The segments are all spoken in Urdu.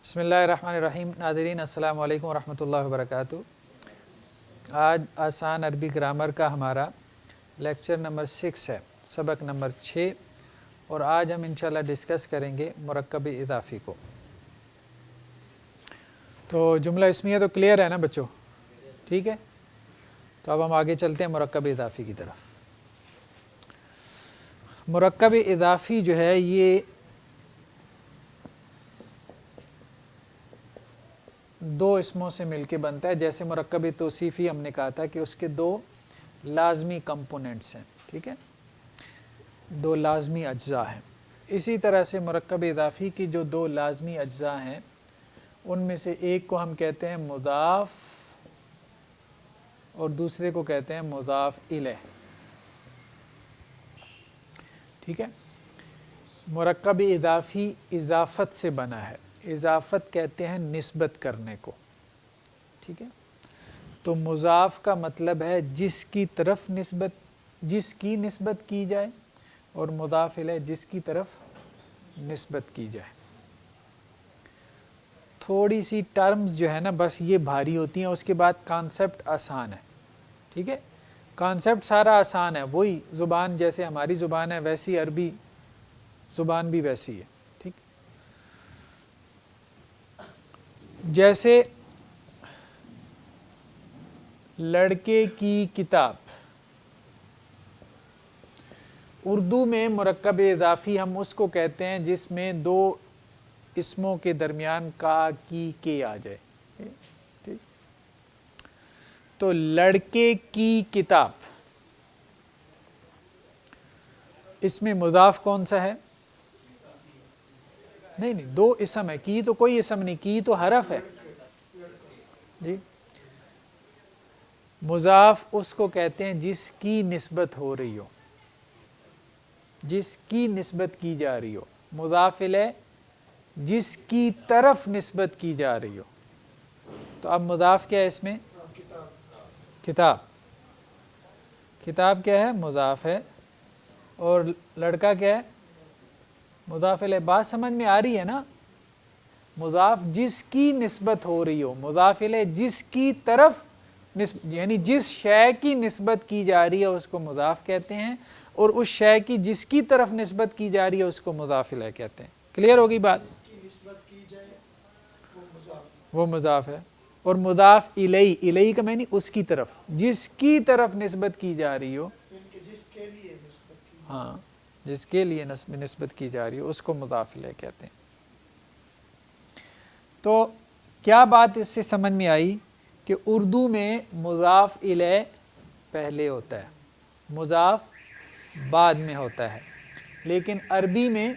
بسم اللہ الرحمن الرحیم. ناظرین السلام علیکم ورحمۃ اللہ وبرکاتہ. آج آسان عربی گرامر کا ہمارا لیکچر نمبر 6 ہے، سبق نمبر 6، اور آج ہم انشاءاللہ ڈسکس کریں گے مرکب اضافی کو. تو جملہ اسمیہ تو کلیئر ہے نا بچوں؟ ٹھیک ہے، تو اب ہم آگے چلتے ہیں مرکب اضافی کی طرف. مرکب اضافی جو ہے یہ دو اسموں سے مل کے بنتا ہے. جیسے مرکب توصیفی ہم نے کہا تھا کہ اس کے دو لازمی کمپوننٹس ہیں، ٹھیک ہے، دو لازمی اجزاء ہیں. اسی طرح سے مرکب اضافی کی جو دو لازمی اجزاء ہیں ان میں سے ایک کو ہم کہتے ہیں مضاف اور دوسرے کو کہتے ہیں مضاف الیہ. ٹھیک ہے، مرکب اضافی اضافت سے بنا ہے. اضافت کہتے ہیں نسبت کرنے کو. ٹھیک ہے، تو مضاف کا مطلب ہے جس کی نسبت کی جائے، اور مضاف الیہ جس کی طرف نسبت کی جائے. تھوڑی سی ٹرمز جو ہے نا بس یہ بھاری ہوتی ہیں، اس کے بعد کانسیپٹ آسان ہے. ٹھیک ہے، کانسیپٹ سارا آسان ہے. وہی زبان جیسے ہماری زبان ہے ویسی عربی زبان بھی ویسی ہے. ٹھیک، جیسے لڑکے کی کتاب، اردو میں مرکب اضافی ہم اس کو کہتے ہیں جس میں دو اسموں کے درمیان کا کی کے آ جائے. ٹھیک، تو لڑکے کی کتاب، اس میں مضاف کون سا ہے؟ نہیں، دو اسم ہے. کی تو کوئی اسم نہیں، کی تو حرف ہے. جی، مضاف اس کو کہتے ہیں جس کی نسبت ہو رہی ہو، جس کی نسبت کی جا رہی ہو. مضاف الیہ جس کی طرف نسبت کی جا رہی ہو. تو اب مضاف کیا ہے اس میں؟ کتاب. کتاب کیا ہے؟ مضاف ہے. اور لڑکا کیا ہے؟ مضاف الیہ. بات سمجھ میں آ رہی ہے نا؟ مضاف جس کی نسبت ہو رہی ہو، مضاف الیہ جس کی طرف یعنی جس شے کی نسبت کی جا رہی ہے اس کو مضاف کہتے ہیں، اور اس شے کی جس کی طرف نسبت کی جا رہی ہے اس کو مضاف الیہ کہتے ہیں. کلیئر ہوگی بات؟ وہ مضاف ہے. اور مضاف الیہ، الیہ کا معنی اس کی طرف، جس کی طرف نسبت کی جا رہی ہو، ہاں جس کے لیے نسبت کی جا رہی ہو اس کو مضاف الیہ کہتے ہیں. تو کیا بات اس سے سمجھ میں آئی کہ اردو میں مضاف الیہ پہلے ہوتا ہے، مضاف بعد میں ہوتا ہے، لیکن عربی میں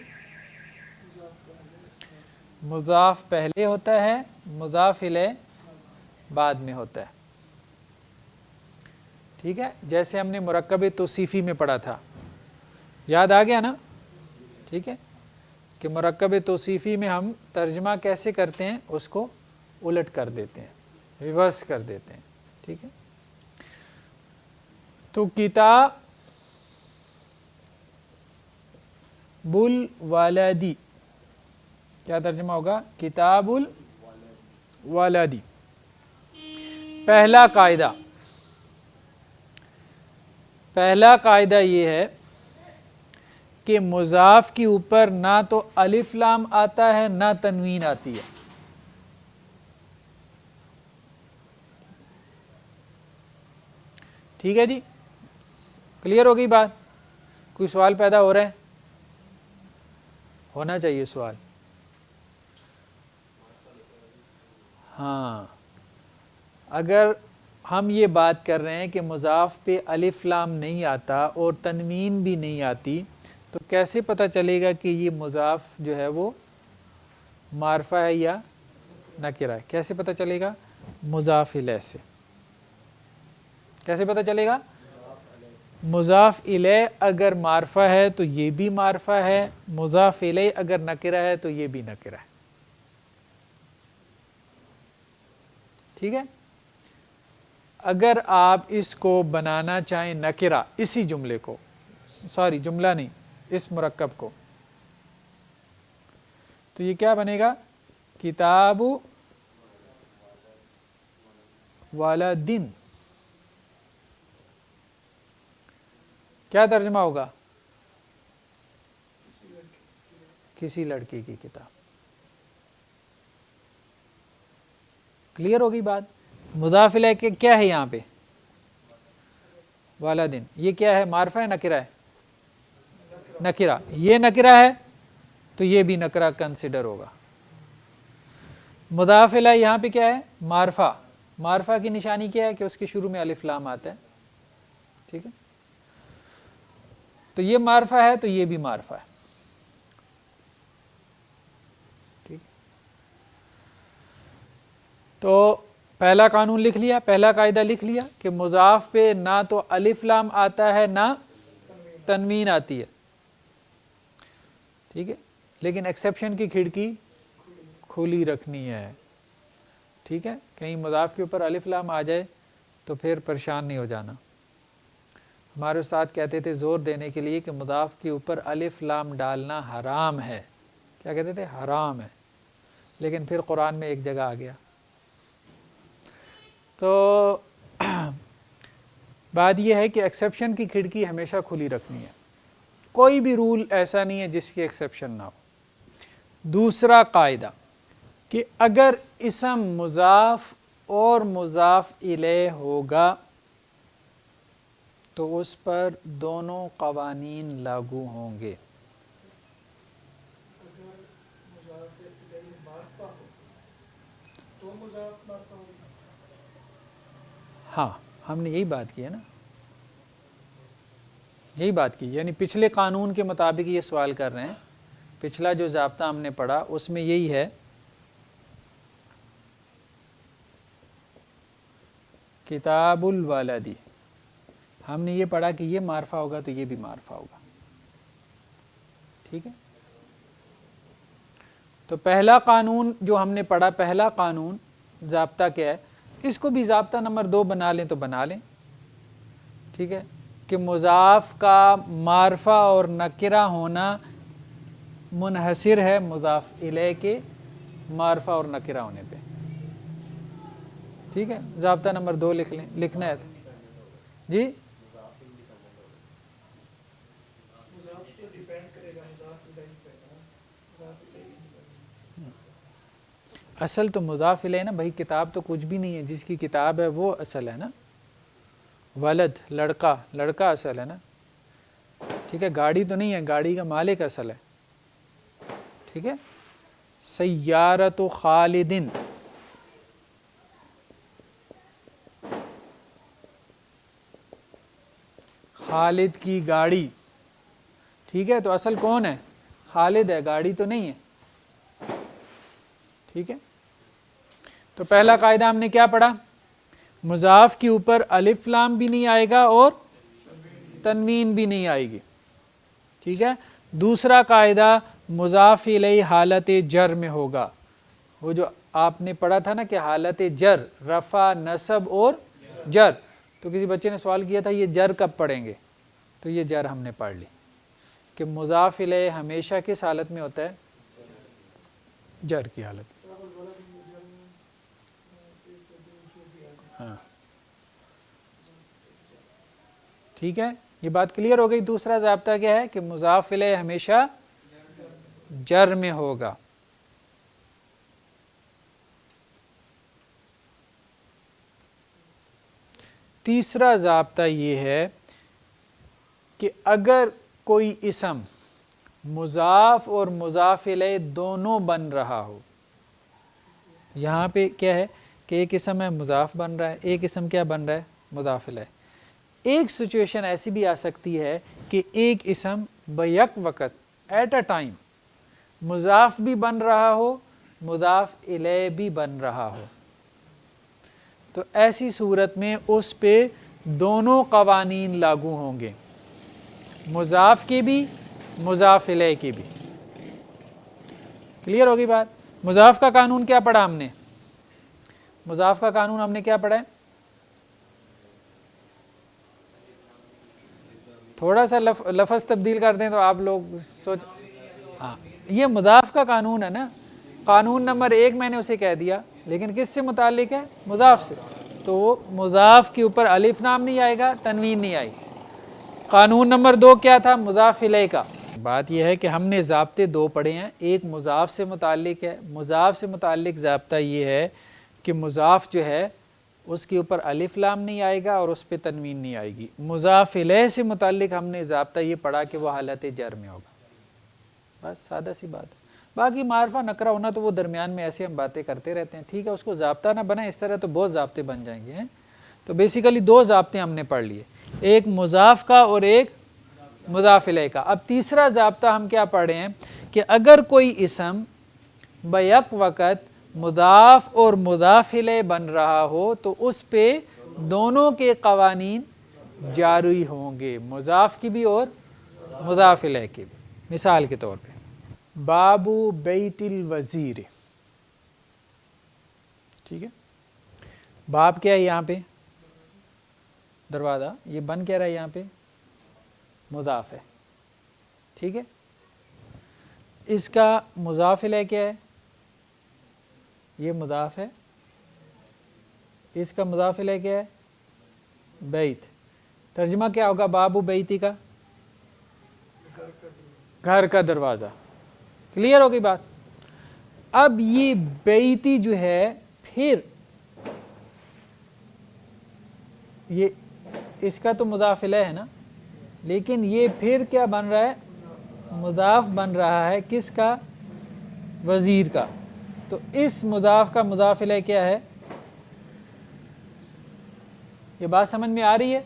مضاف پہلے ہوتا ہے، مضاف الیہ بعد میں ہوتا ہے. ٹھیک ہے، جیسے ہم نے مرکب توصیفی میں پڑھا تھا، یاد آ گیا نا؟ ٹھیک ہے، کہ مرکب توصیفی میں ہم ترجمہ کیسے کرتے ہیں؟ اس کو الٹ کر دیتے ہیں، ریورس کر دیتے ہیں. ٹھیک ہے، تو کتاب الولدی کیا ترجمہ ہوگا؟ کتاب الولدی. پہلا قاعدہ یہ ہے کہ مضاف کے اوپر نہ تو الف لام آتا ہے نہ تنوین آتی ہے. ٹھیک ہے جی، کلیئر ہو گئی بات؟ کوئی سوال پیدا ہو رہا ہے؟ ہونا چاہیے سوال. ہاں، اگر ہم یہ بات کر رہے ہیں کہ مضاف پہ الف لام نہیں آتا اور تنوین بھی نہیں آتی، تو کیسے پتہ چلے گا کہ یہ مضاف جو ہے وہ معرفہ ہے یا نکرہ ہے؟ کیسے پتہ چلے گا؟ مضاف الیہ سے. کیسے پتہ چلے گا؟ مضاف الیہ اگر معرفہ ہے تو یہ بھی معرفہ ہے، مضاف الیہ اگر نکرہ ہے تو یہ بھی نکرہ ہے. ٹھیک ہے، اگر آپ اس کو بنانا چاہیں نکرہ، اسی جملے کو، جملہ نہیں، اس مرکب کو، تو یہ کیا بنے گا؟ کتاب والدن، کیا ترجمہ ہوگا؟ کسی لڑکی کی کتاب. کلیئر ہوگی بات؟ مضاف الیہ کے کیا ہے یہاں پہ؟ والدن. یہ کیا ہے؟ معرفہ ہے نکرہ ہے؟ نکرہ. یہ نکرہ ہے تو یہ بھی نکرہ کنسیڈر ہوگا. مضاف الیہ یہاں پہ کیا ہے؟ معرفہ. معرفہ کی نشانی کیا ہے؟ کہ اس کے شروع میں الف لام آتا ہے. ٹھیک ہے، تو یہ معرفہ ہے تو یہ بھی معرفہ ہے. ٹھیک، تو پہلا قانون لکھ لیا، پہلا قاعدہ لکھ لیا کہ مضاف پہ نہ تو الف لام آتا ہے نہ تنوین آتی ہے. ٹھیک ہے، لیکن ایکسیپشن کی کھڑکی کھلی رکھنی ہے. ٹھیک ہے، کہیں مضاف کے اوپر الف لام آ جائے تو پھر پریشان نہیں ہو جانا. ہمارے استاد کہتے تھے زور دینے کے لیے کہ مضاف کے اوپر الف لام ڈالنا حرام ہے. کیا کہتے تھے؟ حرام ہے. لیکن پھر قرآن میں ایک جگہ آ گیا. تو بات یہ ہے کہ ایکسیپشن کی کھڑکی ہمیشہ کھلی رکھنی ہے. کوئی بھی رول ایسا نہیں ہے جس کی ایکسیپشن نہ ہو. دوسرا قاعدہ کہ اگر اسم مضاف اور مضاف الیہ ہوگا تو اس پر دونوں قوانین لاگو ہوں گے. ہاں، ہم نے یہی بات کی ہے نا، یہی بات کی. یعنی پچھلے قانون کے مطابق یہ سوال کر رہے ہیں. پچھلا جو ضابطہ ہم نے پڑھا اس میں یہی ہے کتاب الوالدی. ہم نے یہ پڑھا کہ یہ معرفہ ہوگا تو یہ بھی معرفہ ہوگا. ٹھیک ہے، تو پہلا قانون جو ہم نے پڑھا، پہلا قانون ضابطہ کیا ہے؟ اس کو بھی ضابطہ نمبر 2 بنا لیں تو بنا لیں. ٹھیک ہے، کہ مضاف کا معرفہ اور نکرہ ہونا منحصر ہے مضاف الیہ کے معرفہ اور نکرہ ہونے پہ. ٹھیک ہے، ضابطہ نمبر 2 لکھ لیں. لکھنا ہے جی. اصل تو مضاف الیہ نا بھائی، کتاب تو کچھ بھی نہیں ہے. جس کی کتاب ہے وہ اصل ہے نا. ولد لڑکا، لڑکا اصل ہے نا. ٹھیک ہے، گاڑی تو نہیں ہے، گاڑی کا مالک اصل ہے. ٹھیک ہے، سیارۃ خالدن، خالد کی گاڑی. ٹھیک ہے، تو اصل کون ہے؟ خالد ہے، گاڑی تو نہیں ہے. ٹھیک ہے، تو پہلا قاعدہ ہم نے کیا پڑھا؟ مضاف کے اوپر الف لام بھی نہیں آئے گا اور تنوین بھی نہیں آئے گی. ٹھیک ہے، دوسرا قاعدہ مضاف الیہ حالت جر میں ہوگا. وہ جو آپ نے پڑھا تھا نا کہ حالت جر، رفع، نصب اور جر. تو کسی بچے نے سوال کیا تھا یہ جر کب پڑھیں گے؟ تو یہ جر ہم نے پڑھ لی کہ مضاف الیہ ہمیشہ کس حالت میں ہوتا ہے؟ جر کی حالت. ہاں ٹھیک ہے، یہ بات کلیئر ہو گئی. دوسرا ضابطہ کیا ہے؟ کہ مضاف الیہ ہمیشہ جر میں ہوگا. تیسرا ضابطہ یہ ہے کہ اگر کوئی اسم مضاف اور مضاف الیہ دونوں بن رہا ہو. یہاں پہ کیا ہے کہ ایک اسم ہے مضاف بن رہا ہے، ایک اسم کیا بن رہا ہے؟ مضاف الیہ. ایک سچویشن ایسی بھی آ سکتی ہے کہ ایک اسم بیک وقت ایٹ اے ٹائم مضاف بھی بن رہا ہو، مضاف الیہ بھی بن رہا ہو. تو ایسی صورت میں اس پہ دونوں قوانین لاگو ہوں گے، مضاف کے بھی مضاف الیہ کے بھی. کلیئر ہوگی بات؟ مضاف کا قانون کیا پڑھا ہم نے؟ مضاف کا قانون ہم نے کیا پڑھا ہے؟ تھوڑا سا لفظ تبدیل کر دیں تو آپ لوگ سوچ. ہاں، یہ مضاف کا قانون ہے نا قانون نمبر 1 میں نے اسے کہہ دیا، لیکن کس سے متعلق ہے؟ مضاف سے، تو مضاف کے اوپر الف نام نہیں آئے گا، تنوین نہیں آئی۔ قانون نمبر 2 کیا تھا؟ مضاف الیہ کا۔ بات یہ ہے کہ ہم نے ضابطے 2 پڑھے ہیں، ایک مضاف سے متعلق ہے، مضاف سے متعلق ضابطہ یہ ہے کہ مضاف جو ہے اس کے اوپر الف لام نہیں آئے گا اور اس پہ تنوین نہیں آئے گی۔ مضاف الیہ سے متعلق ہم نے ضابطہ یہ پڑھا کہ وہ حالت جر میں ہوگا، بس سادہ سی بات ہے۔ باقی معرفہ نکرہ ہونا تو وہ درمیان میں ایسے ہم باتیں کرتے رہتے ہیں، ٹھیک ہے، اس کو ضابطہ نہ بنائیں، اس طرح تو بہت ضابطے بن جائیں گے۔ تو بیسیکلی 2 ضابطے ہم نے پڑھ لیے، ایک مضاف کا اور ایک مضاف الیہ کا۔ اب تیسرا ضابطہ ہم کیا پڑھ رہے ہیں کہ اگر کوئی اسم بیک وقت مضاف اور مضاف الیہ بن رہا ہو تو اس پہ دونوں کے قوانین جاری ہوں گے، مضاف کی بھی اور مضاف الیہ کی بھی۔ مثال کے طور پہ باب بیت الوزیر، ٹھیک ہے، باب کیا ہے یہاں پہ؟ دروازہ، یہ بن کیا رہا ہے یہاں پہ؟ مضاف ہے، ٹھیک ہے۔ اس کا مضاف الیہ کیا ہے؟ یہ مضاف ہے، اس کا مضاف الیہ کیا ہے؟ بیت۔ ترجمہ کیا ہوگا باب بیتی کا؟ گھر کا دروازہ۔ کلیئر ہوگی بات؟ اب یہ بیتی جو ہے پھر یہ اس کا تو مضاف الیہ ہے نا، لیکن یہ پھر کیا بن رہا ہے؟ مضاف بن رہا ہے، کس کا؟ وزیر کا۔ تو اس مضاف کا مضاف الیہ کیا ہے؟ یہ بات سمجھ میں آ رہی ہے؟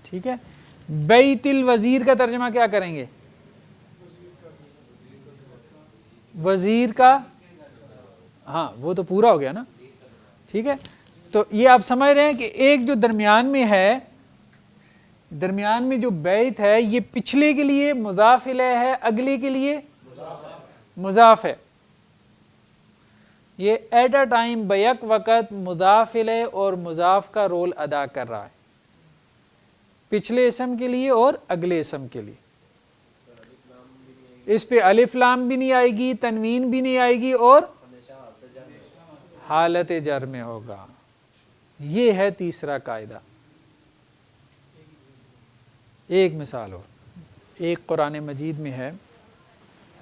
ٹھیک ہے، بیت الوزیر کا ترجمہ کیا کریں گے؟ وزیر کا، ہاں وہ تو پورا ہو گیا نا، ٹھیک ہے۔ تو یہ آپ سمجھ رہے ہیں کہ ایک جو درمیان میں ہے، درمیان میں جو بیت ہے یہ پچھلے کے لیے مضاف الیہ ہے، اگلے کے لیے مضاف ہے۔ یہ ایٹ اے ٹائم بیک وقت مضاف الیہ اور مضاف کا رول ادا کر رہا ہے، پچھلے اسم کے لیے اور اگلے اسم کے لیے۔ اس پہ الف لام بھی نہیں آئے گی، تنوین بھی نہیں آئے گی، اور حالت جر میں ہوگا۔ یہ ہے تیسرا قاعدہ۔ ایک مثال اور، ایک قرآن مجید میں ہے،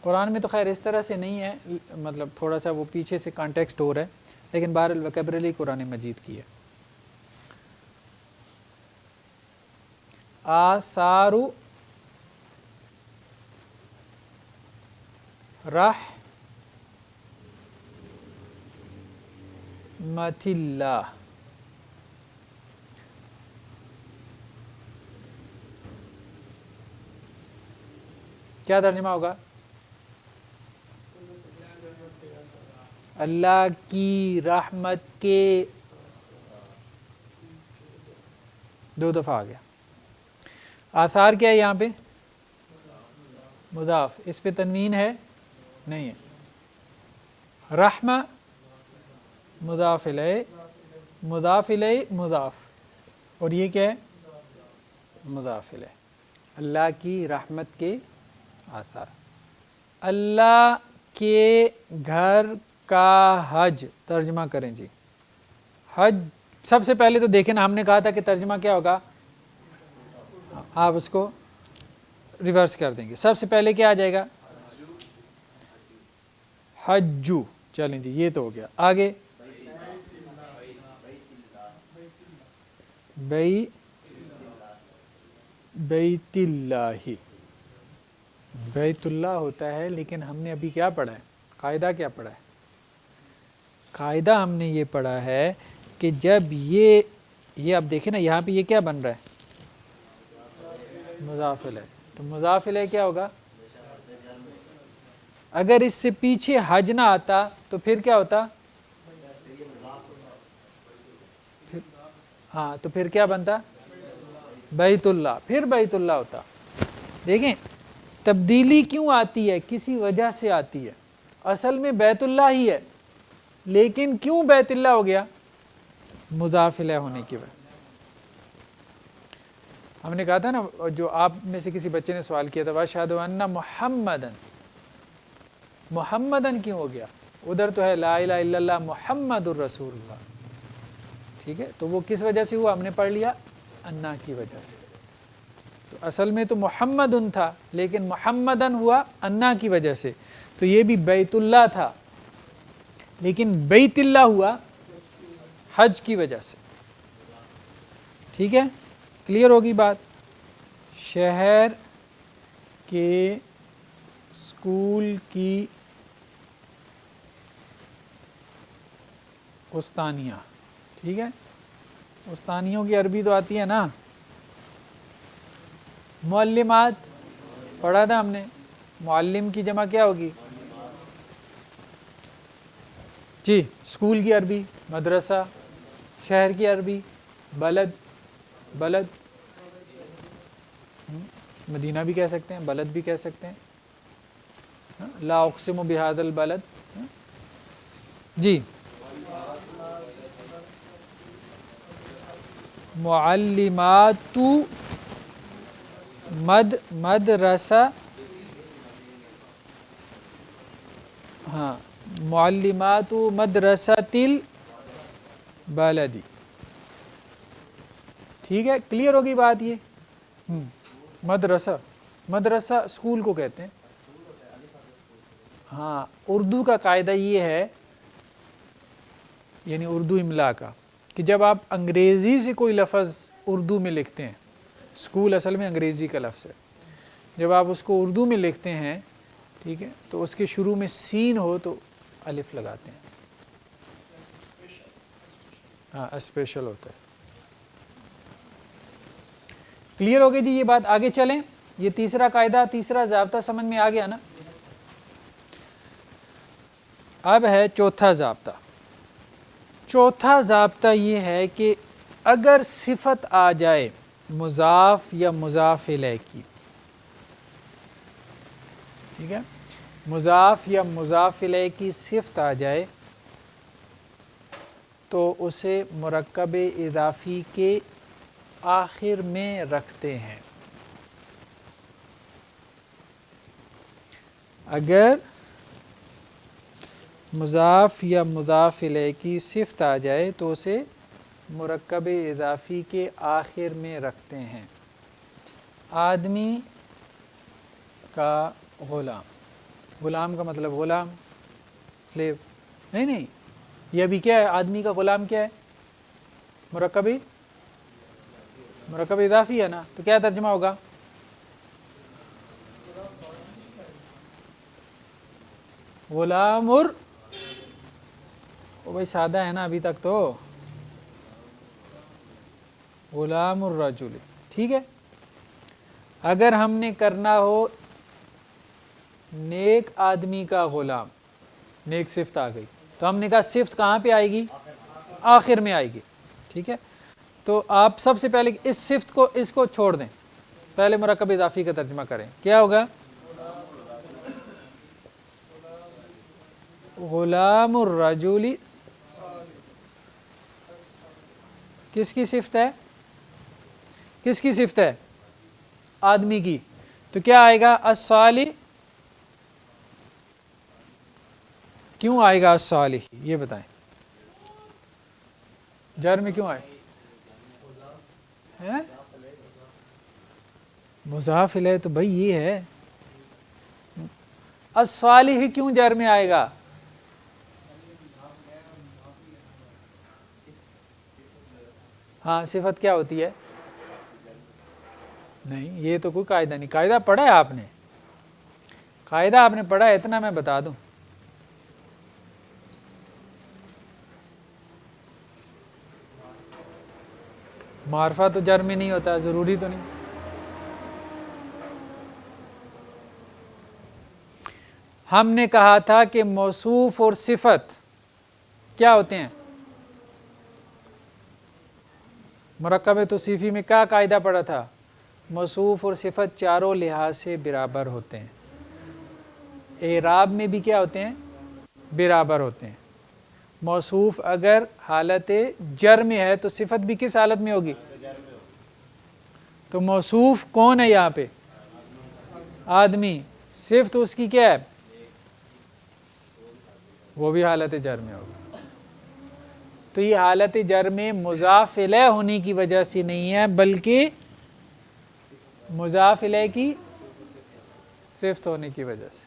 قرآن میں تو خیر اس طرح سے نہیں ہے، مطلب تھوڑا سا وہ پیچھے سے کانٹیکسٹ ہو رہا ہے، لیکن بہرحال وکیبرلی قرآن مجید کی ہے۔ آثار رحمت اللہ، کیا ترجمہ ہوگا؟ اللہ کی رحمت کے، 2 دفعہ آ گیا۔ آثار کیا ہے یہاں پہ؟ مضاف، اس پہ تنوین ہے؟ نہیں ہے۔ رحمہ مضاف الیہ، مضاف الیہ مضاف، اور یہ کیا ہے؟ مضاف الیہ۔ اللہ کی رحمت کے آثار، اللہ کے گھر کا حج، ترجمہ کریں جی۔ حج، سب سے پہلے تو دیکھیں نا، ہم نے کہا تھا کہ ترجمہ کیا ہوگا، آپ اس کو ریورس کر دیں گے۔ سب سے پہلے کیا آ جائے گا؟ حجو، چلیں جی یہ تو ہو گیا۔ آگے بیت اللہ، بیت اللہ ہوتا ہے، لیکن ہم نے ابھی کیا پڑھا ہے؟ قاعدہ کیا پڑھا ہے؟ قاعدہ ہم نے یہ پڑھا ہے کہ جب یہ اب دیکھیں نا، یہاں پہ یہ کیا بن رہا ہے؟ مضاف الیہ، تو مضاف الیہ کیا ہوگا؟ اگر اس سے پیچھے حج نہ آتا تو پھر کیا ہوتا؟ ہاں تو پھر کیا بنتا؟ بیت اللہ، پھر بیت اللہ ہوتا۔ دیکھیں تبدیلی کیوں آتی ہے، کسی وجہ سے آتی ہے، اصل میں بیت اللہ ہی ہے، لیکن کیوں بیت اللہ ہو گیا؟ مضاف الیہ ہونے کی وجہ۔ ہم نے کہا تھا نا، جو آپ میں سے کسی بچے نے سوال کیا تھا، وَأَشْهَدُ أَنَّ مُحَمَّدًا، محمدن کیوں ہو گیا؟ ادھر تو ہے لا الہ الا اللہ محمد الرسول اللہ، ٹھیک ہے، تو وہ کس وجہ سے ہوا؟ ہم نے پڑھ لیا انا کی وجہ سے. تو اصل میں تو محمدن تھا لیکن محمدن ہوا انا کی وجہ سے. تو یہ بھی بیت اللہ تھا لیکن بیت اللہ ہوا حج کی وجہ سے. ٹھیک ہے، کلیئر ہوگی بات. شہر کے اسکول کی استانیہ. ٹھیک ہے، استانیوں کی عربی تو آتی ہے نا. معلمات پڑھا تھا ہم نے، معلم کی جمع کیا ہوگی؟ جی، اسکول کی عربی مدرسہ، شہر کی عربی بلد. بلد مدینہ بھی کہہ سکتے ہیں، بلد بھی کہہ سکتے ہیں. لا اقسم بہذا البلد. جی، معلمات مدرسہ، ہاں معلمات مدرسۃ البلدی. ٹھیک ہے، کلیئر ہوگی بات. یہ مدرسہ، مدرسہ اسکول کو کہتے ہیں. ہاں، اردو کا قاعدہ یہ ہے، یعنی اردو املا کا، کہ جب آپ انگریزی سے کوئی لفظ اردو میں لکھتے ہیں، اسکول اصل میں انگریزی کا لفظ ہے، جب آپ اس کو اردو میں لکھتے ہیں، ٹھیک ہے، تو اس کے شروع میں سین ہو تو الف لگاتے ہیں. ہاں، اسپیشل ہوتا ہے. کلیئر ہو گئی تھی یہ بات. آگے چلیں. یہ تیسرا قاعدہ، تیسرا ضابطہ سمجھ میں آ گیا نا. اب ہے چوتھا ضابطہ. چوتھا ضابطہ یہ ہے کہ اگر صفت آ جائے مضاف یا مضاف الیہ کی، ٹھیک ہے، مضاف یا مضاف الیہ کی صفت آ جائے تو اسے مرکب اضافی کے آخر میں رکھتے ہیں. اگر مضاف یا مضاف الیہ کی صفت آ جائے تو اسے مرکب اضافی کے آخر میں رکھتے ہیں. آدمی کا غلام، غلام کا مطلب غلام، سلیو. نہیں، یہ ابھی کیا ہے؟ آدمی کا غلام کیا ہے؟ مرکب اضافی ہے نا. تو کیا ترجمہ ہوگا؟ غلام بھائی سادہ ہے نا ابھی تک تو، غلام الرجل. ٹھیک ہے، اگر ہم نے کرنا ہو نیک آدمی کا غلام، نیک صفت آ گئی تو ہم نے کہا صفت کہاں پہ آئے گی؟ آخر میں آئے گی. ٹھیک ہے، تو آپ سب سے پہلے اس صفت کو، اس کو چھوڑ دیں، پہلے مرکب اضافی کا ترجمہ کریں. کیا ہوگا؟ غلام الرجل کس کی صفت ہے؟ کس کی صفت ہے؟ آدمی کی. تو کیا آئے گا؟ الصالح. کیوں آئے گا الصالح؟ یہ بتائیں، جر میں کیوں آئے؟ مضاف الیہ تو بھائی یہ ہے. الصالح کیوں جر میں آئے گا؟ ہاں، صفت کیا ہوتی ہے؟ نہیں، یہ تو کوئی قاعدہ نہیں. قاعدہ پڑھا ہے آپ نے، قاعدہ آپ نے پڑھا ہے، اتنا میں بتا دوں. معرفہ تو جر میں نہیں ہوتا، ضروری تو نہیں. ہم نے کہا تھا کہ موصوف اور صفت کیا ہوتے ہیں؟ مرکب توصیفی میں کیا قاعدہ پڑھا تھا؟ موصوف اور صفت چاروں لحاظ سے برابر ہوتے ہیں. اعراب میں بھی کیا ہوتے ہیں؟ برابر ہوتے ہیں. موصوف اگر حالت جر میں ہے تو صفت بھی کس حالت میں ہوگی؟ تو موصوف کون ہے یہاں پہ؟ آدمی. صفت اس کی کیا ہے؟ وہ بھی حالت جر میں ہوگا. تو یہ حالت جر میں مضاف الیہ ہونے کی وجہ سے نہیں ہے بلکہ مضاف الیہ کی صفت ہونے کی وجہ سے.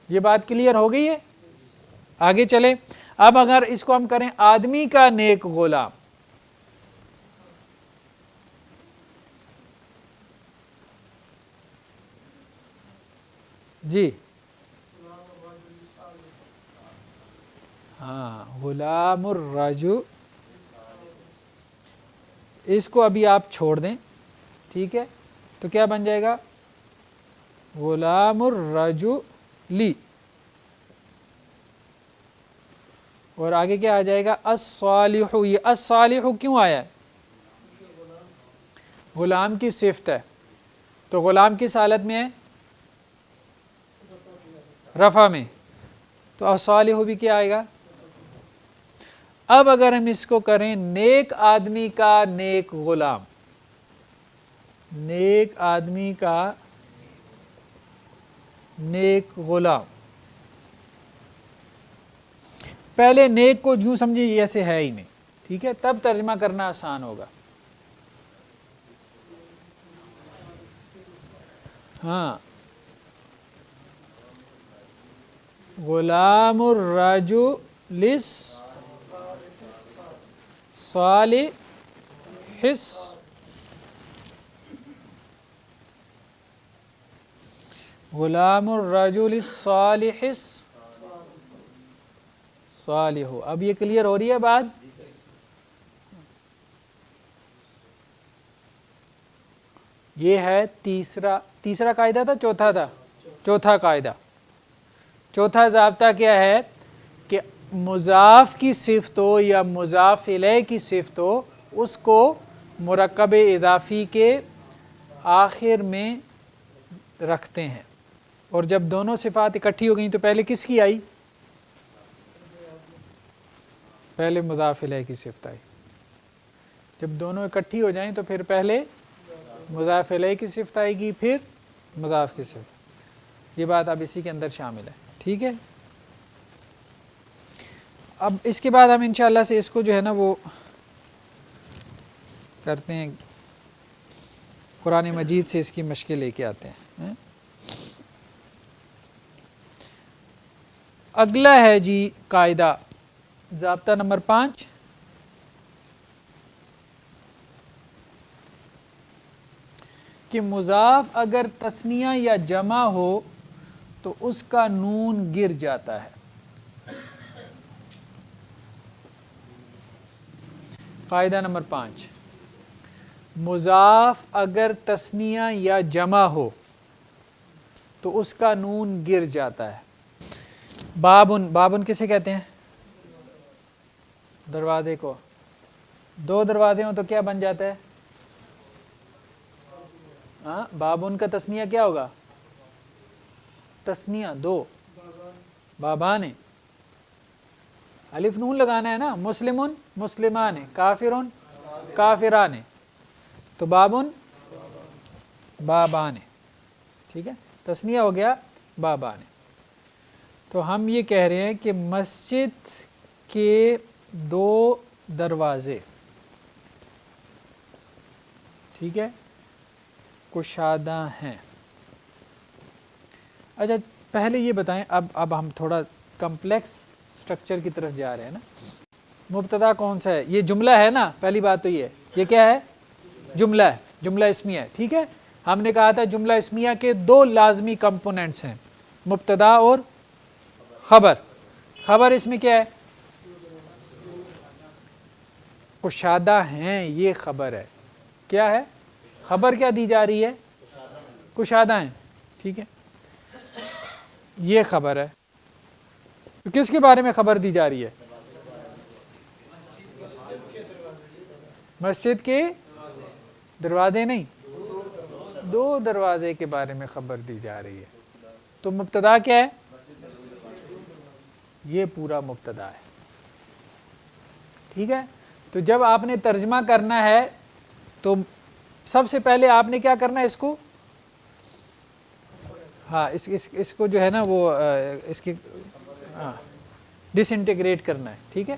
یہ بات کلیئر ہو گئی ہے؟ آگے چلے. اب اگر اس کو ہم کریں آدمی کا نیک غلام، جی ہاں، غلام الرجل، اس کو ابھی آپ چھوڑ دیں، ٹھیک ہے، تو کیا بن جائے گا؟ غلام الرجل. اور آگے کیا آ جائے گا؟ الصالح. یہ الصالح کیوں آیا ہے؟ غلام کی صفت ہے، تو غلام کس حالت میں ہے؟ رفع میں، تو الصالح بھی کیا آئے گا؟ اب اگر ہم اس کو کریں نیک آدمی کا نیک غلام، نیک آدمی کا نیک غلام، پہلے نیک کو یوں سمجھے ایسے ہے ہی نہیں، ٹھیک ہے، تب ترجمہ کرنا آسان ہوگا. ہاں، غلام الرجل صالح، غلام الرجل الصالح صالح. اب یہ کلیئر ہو رہی ہے بات؟ یہ ہے تیسرا قاعدہ تھا، چوتھا تھا، چوتھا قاعدہ. چوتھا ضابطہ کیا ہے کہ مضاف کی صفت ہو یا مضاف الیہ کی صفت ہو، اس کو مرکب اضافی کے آخر میں رکھتے ہیں. اور جب دونوں صفات اکٹھی ہو گئیں تو پہلے کس کی آئی؟ پہلے مضاف الیہ کی صفت آئی. جب دونوں اکٹھی ہو جائیں تو پھر پہلے مضاف الیہ کی صفت آئے گی، پھر مضاف کی صفت. یہ بات اب اسی کے اندر شامل ہے، ٹھیک ہے. اب اس کے بعد ہم انشاءاللہ سے اس کو جو ہے نا وہ کرتے ہیں، قرآن مجید سے اس کی مشقیں لے کے آتے ہیں. اگلا ہے جی قاعدہ، ضابطہ نمبر 5، کہ مضاف اگر تثنیہ یا جمع ہو تو اس کا نون گر جاتا ہے. قاعدہ نمبر 5، مضاف اگر تثنیہ یا جمع ہو تو اس کا نون گر جاتا ہے. بابن کسے کہتے ہیں؟ دروازے کو. دو دروازے ہوں تو کیا بن جاتا ہے؟ ہاں، بابن کا تثنیہ کیا ہوگا؟ تثنیہ دو، بابان. الف نون لگانا ہے نا، مسلمن مسلمان، کافرن کافران، تو بابن بابان، ٹھیک ہے، تثنیہ ہو گیا بابان. تو ہم یہ کہہ رہے ہیں کہ مسجد کے دو دروازے، ٹھیک ہے، کشادہ ہیں. اچھا پہلے یہ بتائیں، اب ہم تھوڑا کمپلیکس سٹرکچر کی طرف جا رہے ہیں نا. مبتدا کون سا ہے؟ یہ جملہ ہے نا، پہلی بات تو یہ کیا ہے؟ جملہ ہے، جملہ اسمیہ ہے، ٹھیک ہے. ہم نے کہا تھا جملہ اسمیہ کے دو لازمی کمپوننٹس ہیں، مبتدا اور خبر. خبر اس میں کیا ہے؟ کشادہ ہیں، یہ خبر ہے. کیا ہے خبر؟ کیا دی جا رہی ہے؟ کشادہ ہیں، ٹھیک ہے، یہ خبر ہے. تو کس کے بارے میں خبر دی جا رہی ہے؟ مسجد کے دروازے نہیں، دو دروازے کے بارے میں خبر دی جا رہی ہے. تو مبتدا کیا ہے؟ یہ پورا مبتدا ہے، ٹھیک ہے. تو جب آپ نے ترجمہ کرنا ہے تو سب سے پہلے آپ نے کیا کرنا ہے؟ اس کو ہاں اس کو جو ہے نا وہ اس کی ڈس انٹیگریٹ کرنا ہے. ٹھیک ہے,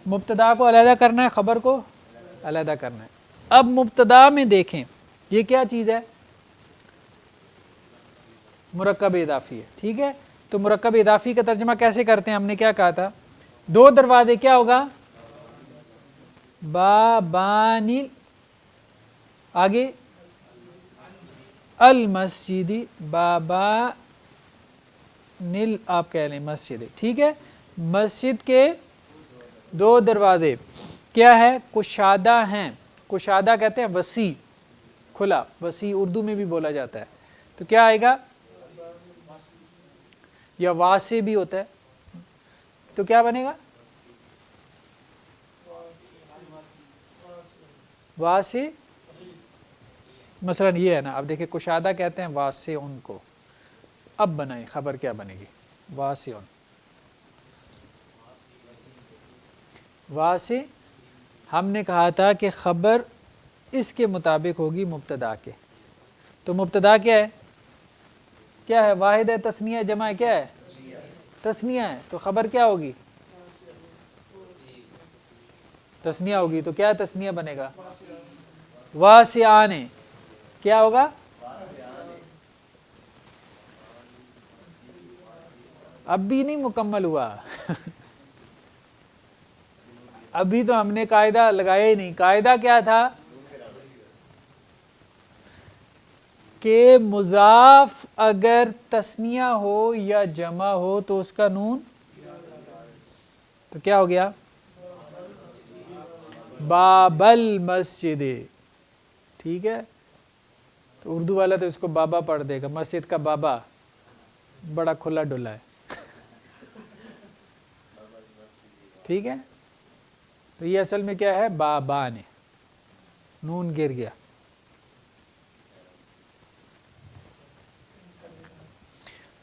مبتدا کو علیحدہ کرنا ہے, خبر کو علیحدہ کرنا ہے. اب مبتدا میں دیکھیں یہ کیا چیز ہے, مرکب اضافی ہے. ٹھیک ہے, تو مرکب اضافی کا ترجمہ کیسے کرتے ہیں, ہم نے کیا کہا تھا, دو دروازے کیا ہوگا, بابانی, آگے المسجدی, بابا نیل آپ کہہ لیں مسجد. ٹھیک ہے, مسجد کے دو دروازے کیا ہے, کشادہ ہیں. کشادہ کہتے ہیں وسیع, کھلا, وسیع اردو میں بھی بولا جاتا ہے. تو کیا آئے گا, یا واسع بھی ہوتا ہے, تو کیا بنے گا, واسع. مثلا یہ ہے نا, اب دیکھیں کشادہ کہتے ہیں واسع ان کو, اب بنائیں خبر کیا بنے گی, واسع. واسع ہم نے کہا تھا کہ خبر اس کے مطابق ہوگی مبتدا کے. تو مبتدا کیا ہے, کیا ہے, واحد ہے, تثنیہ ہے, جمع ہے, کیا ہے, تثنیہ ہے. تو خبر کیا ہوگی, تثنیہ ہوگی. تو کیا تثنیہ بنے گا, واسعان. کیا ہوگا, اب بھی نہیں مکمل ہوا ابھی تو ہم نے قاعدہ لگایا ہی نہیں. قاعدہ کیا تھا کہ مضاف اگر تثنیہ ہو یا جمع ہو تو اس کا نون, تو کیا ہو گیا, باب المسجد. ٹھیک ہے, تو اردو والا تو اس کو بابا پڑھ دے گا, مسجد کا بابا بڑا کھلا ڈلا ہے. ٹھیک ہے, تو یہ اصل میں کیا ہے, بابا نے, نون گر گیا.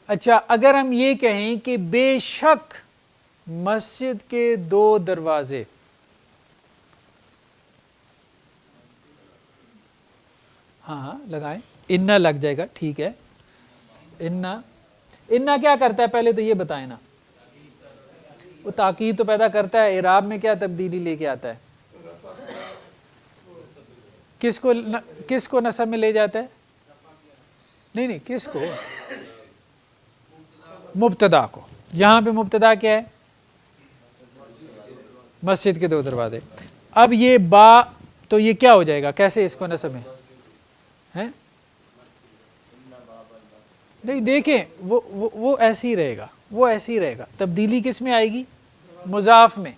اچھا, اگر ہم یہ کہیں کہ بے شک مسجد کے دو دروازے, ہاں لگائیں, انا لگ جائے گا. ٹھیک ہے, انا کیا کرتا ہے, پہلے تو یہ بتائیں نا, وہ تاکید تو پیدا کرتا ہے, اعراب میں کیا تبدیلی لے کے آتا ہے, کس کو نصب میں لے جاتا ہے, نہیں کس کو, مبتدا کو. یہاں پہ مبتدا کیا ہے, مسجد کے دو دروازے. اب یہ با, تو یہ کیا ہو جائے گا, کیسے اس کو نصب میں ہیں, نہیں دیکھیں وہ ایسے ہی رہے گا, وہ ایسے ہی رہے گا. تبدیلی کس میں آئے گی, مضاف میں,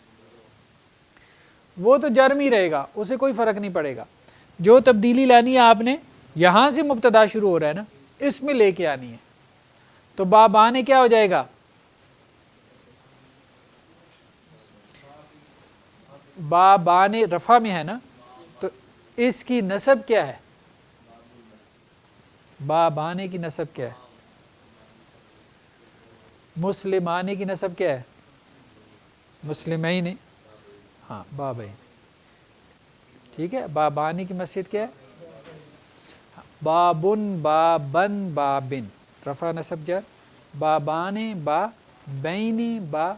وہ تو جرم ہی رہے گا, اسے کوئی فرق نہیں پڑے گا. جو تبدیلی لانی ہے آپ نے, یہاں سے مبتدا شروع ہو رہا ہے نا, اس میں لے کے آنی ہے. تو بابانے کیا ہو جائے گا, بابانے رفع میں ہے نا, تو اس کی نسب کیا ہے, بابانے کی نسب کیا ہے, مسلمانے کی نسب کیا ہے, مسلمین. ہاں بابین. ٹھیک ہے, بابانی کی مسجد کیا ہے, بابن, بابن, بابن, رفع نسب جر, بابانے, با بینی, با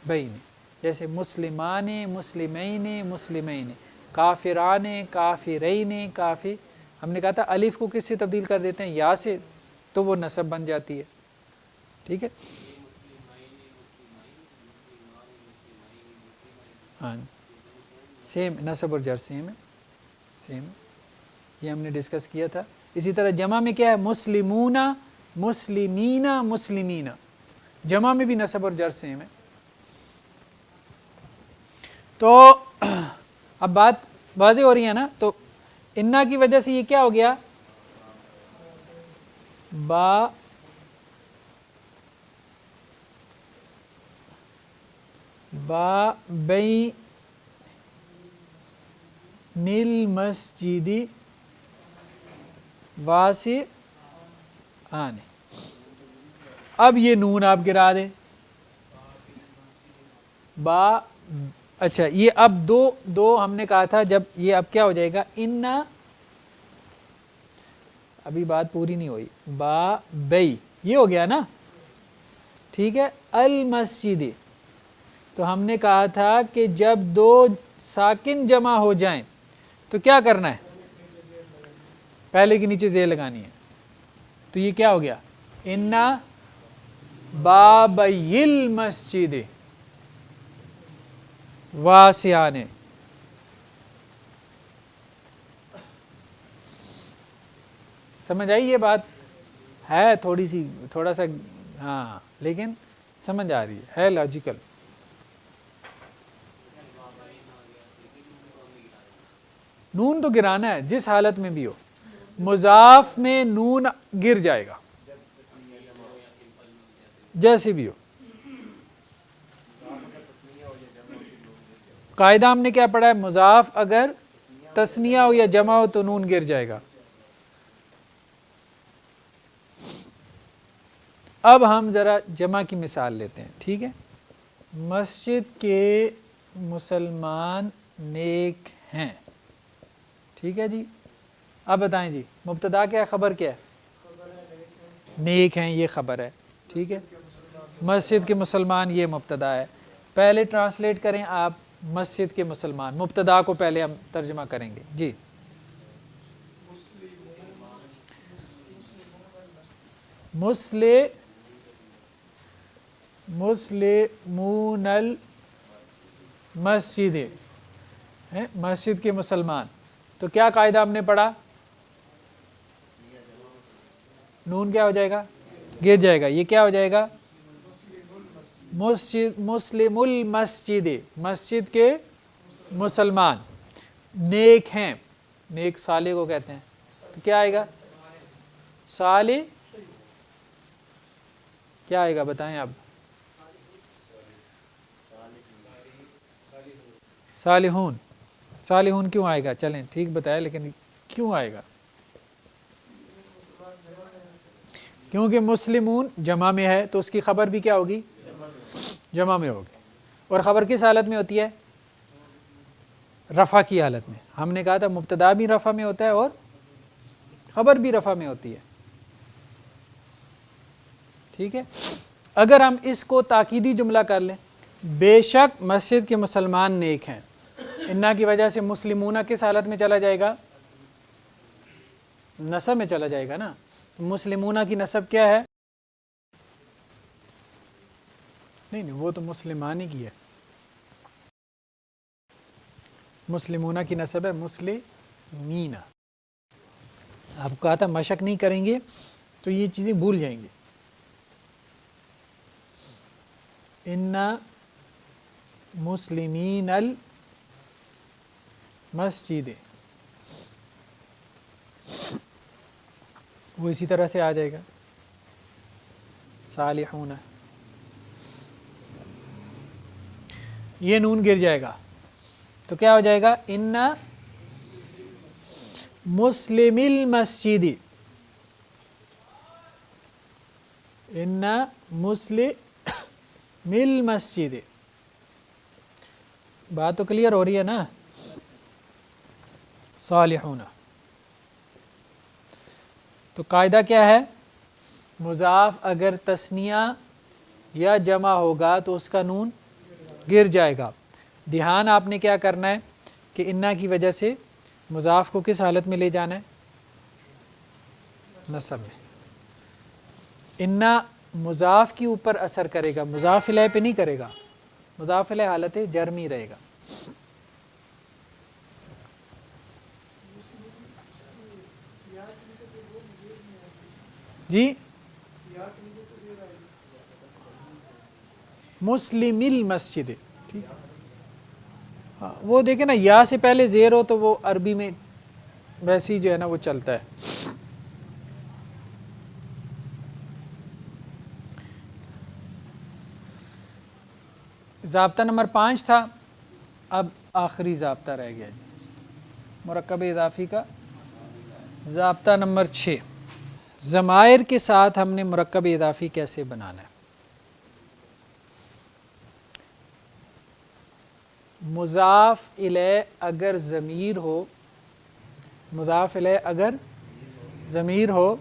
بین. جیسے مسلمان, مسلمین, مسلمین, کافران, کافرین, کافی. ہم نے کہا تھا الف کو کس سے تبدیل کر دیتے ہیں, یا سے, تو وہ نسب بن جاتی ہے. ٹھیک ہے, ہاں سیم, نسب اور جر سیم ہے, سیم, یہ ہم نے ڈسکس کیا تھا. اسی طرح جمع میں کیا ہے, مسلمون, مسلمین, مسلمین, جمع میں بھی نسب اور جر سیم ہے. تو اب بات واضح ہو رہی ہے نا. تو انا کی وجہ سے یہ کیا ہو گیا, با بین المسجد واسع آنے. اب یہ نون آپ گرا دیں, با, اچھا یہ اب دو ہم نے کہا تھا, جب یہ اب کیا ہو جائے گا, انا ابھی بات پوری نہیں ہوئی. با بئی یہ ہو گیا نا, ٹھیک ہے. المسجد, تو ہم نے کہا تھا کہ جب دو ساکن جمع ہو جائیں تو کیا کرنا ہے, پہلے کے نیچے زیر لگانی ہے. تو یہ کیا ہو گیا, انا بابی المسجد واسعان. سمجھ آئی یہ بات؟ ہے تھوڑی سی, تھوڑا سا ہاں, لیکن سمجھ آ رہی ہے لاجیکل. نون تو گرانا ہے جس حالت میں بھی ہو, مضاف میں نون گر جائے گا جیسے بھی ہو. قاعدہ ہم نے کیا پڑھا ہے, مضاف اگر تثنیہ ہو یا جمع ہو تو نون گر جائے گا. اب ہم ذرا جمع کی مثال لیتے ہیں, ٹھیک ہے. مسجد کے مسلمان نیک ہیں, ٹھیک ہے جی. اب بتائیں جی, مبتدا کیا ہے, خبر کیا ہے؟ نیک ہیں, یہ خبر ہے, ٹھیک ہے. مسجد کے مسلمان یہ مبتدا ہے. پہلے ٹرانسلیٹ کریں آپ, مسجد کے مسلمان, مبتدا کو پہلے ہم ترجمہ کریں گے جی. مسلمون المسجد, مسجد کے مسلمان. تو کیا قاعدہ ہم نے پڑھا, نون کیا ہو جائے گا, گر جائے گا. یہ کیا ہو جائے گا, مسلم المسجد, مسجد کے مسلمان نیک ہیں. نیک صالح کو کہتے ہیں. تو کیا آئے گا, صالح کیا آئے گا بتائیں آپ, صالحون. صالحون کیوں آئے گا, چلیں ٹھیک بتایا, لیکن کیوں آئے گا؟ کیونکہ مسلمون جمع میں ہے تو اس کی خبر بھی کیا ہوگی, جمع میں ہوگی. اور خبر کس حالت میں ہوتی ہے, رفع کی حالت میں. ہم نے کہا تھا مبتدا بھی رفع میں ہوتا ہے اور خبر بھی رفع میں ہوتی ہے, ٹھیک ہے. اگر ہم اس کو تاکیدی جملہ کر لیں, بے شک مسجد کے مسلمان نیک ہیں, انا کی وجہ سے مسلمونہ کس حالت میں چلا جائے گا, نصب میں چلا جائے گا نا. مسلمونہ کی نصب کیا ہے, نہیں وہ تو مسلمانی کی ہے, مسلمونہ کی نصب ہے مسلمینہ. آپ کو کہا تھا مشق نہیں کریں گے تو یہ چیزیں بھول جائیں گے. انا مسلمین المسجد, وہ اسی طرح سے آ جائے گا. صالحون, یہ نون گر جائے گا تو کیا ہو جائے گا, انا مسلم المسجد, انا مسلم المسجد. بات تو کلیئر ہو رہی ہے نا. صالحون, تو قاعدہ کیا ہے, مضاف اگر تثنیہ یا جمع ہوگا تو اس کا نون گر جائے گا. دھیان آپ نے کیا کرنا ہے کہ انا کی وجہ سے مضاف کو کس حالت میں لے جانا ہے, نصب میں. انا مضاف کے اوپر اثر کرے گا, مضاف الیہ پہ نہیں کرے گا. مضاف الیہ حالت جرمی رہے گا. جی مسلم المسجد, ٹھیک. ہاں وہ دیکھیں نا, یا سے پہلے زیر ہو تو وہ عربی میں ویسے ہی جو ہے نا وہ چلتا ہے. ضابطہ نمبر 5 تھا, اب آخری ضابطہ رہ گیا جی, مرکب اضافی کا ضابطہ نمبر 6. ضمائر کے ساتھ ہم نے مرکب اضافی کیسے بنانا ہے. مضاف الیہ اگر ضمیر ہو, مضاف الیہ اگر ضمیر ہو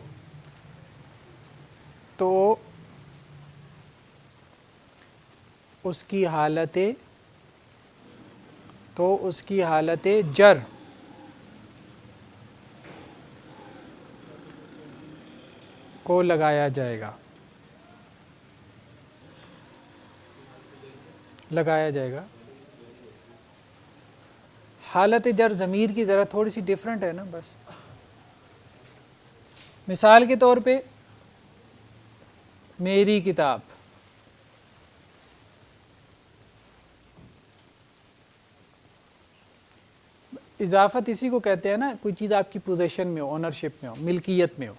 تو اس کی حالت جر کو لگایا جائے گا، حالت جر ضمیر کی ذرا تھوڑی سی ڈیفرنٹ ہے نا بس. مثال کے طور پہ میری کتاب، اضافت اسی کو کہتے ہیں نا، کوئی چیز آپ کی پوزیشن میں ہو، اونرشپ میں ہو، ملکیت میں ہو.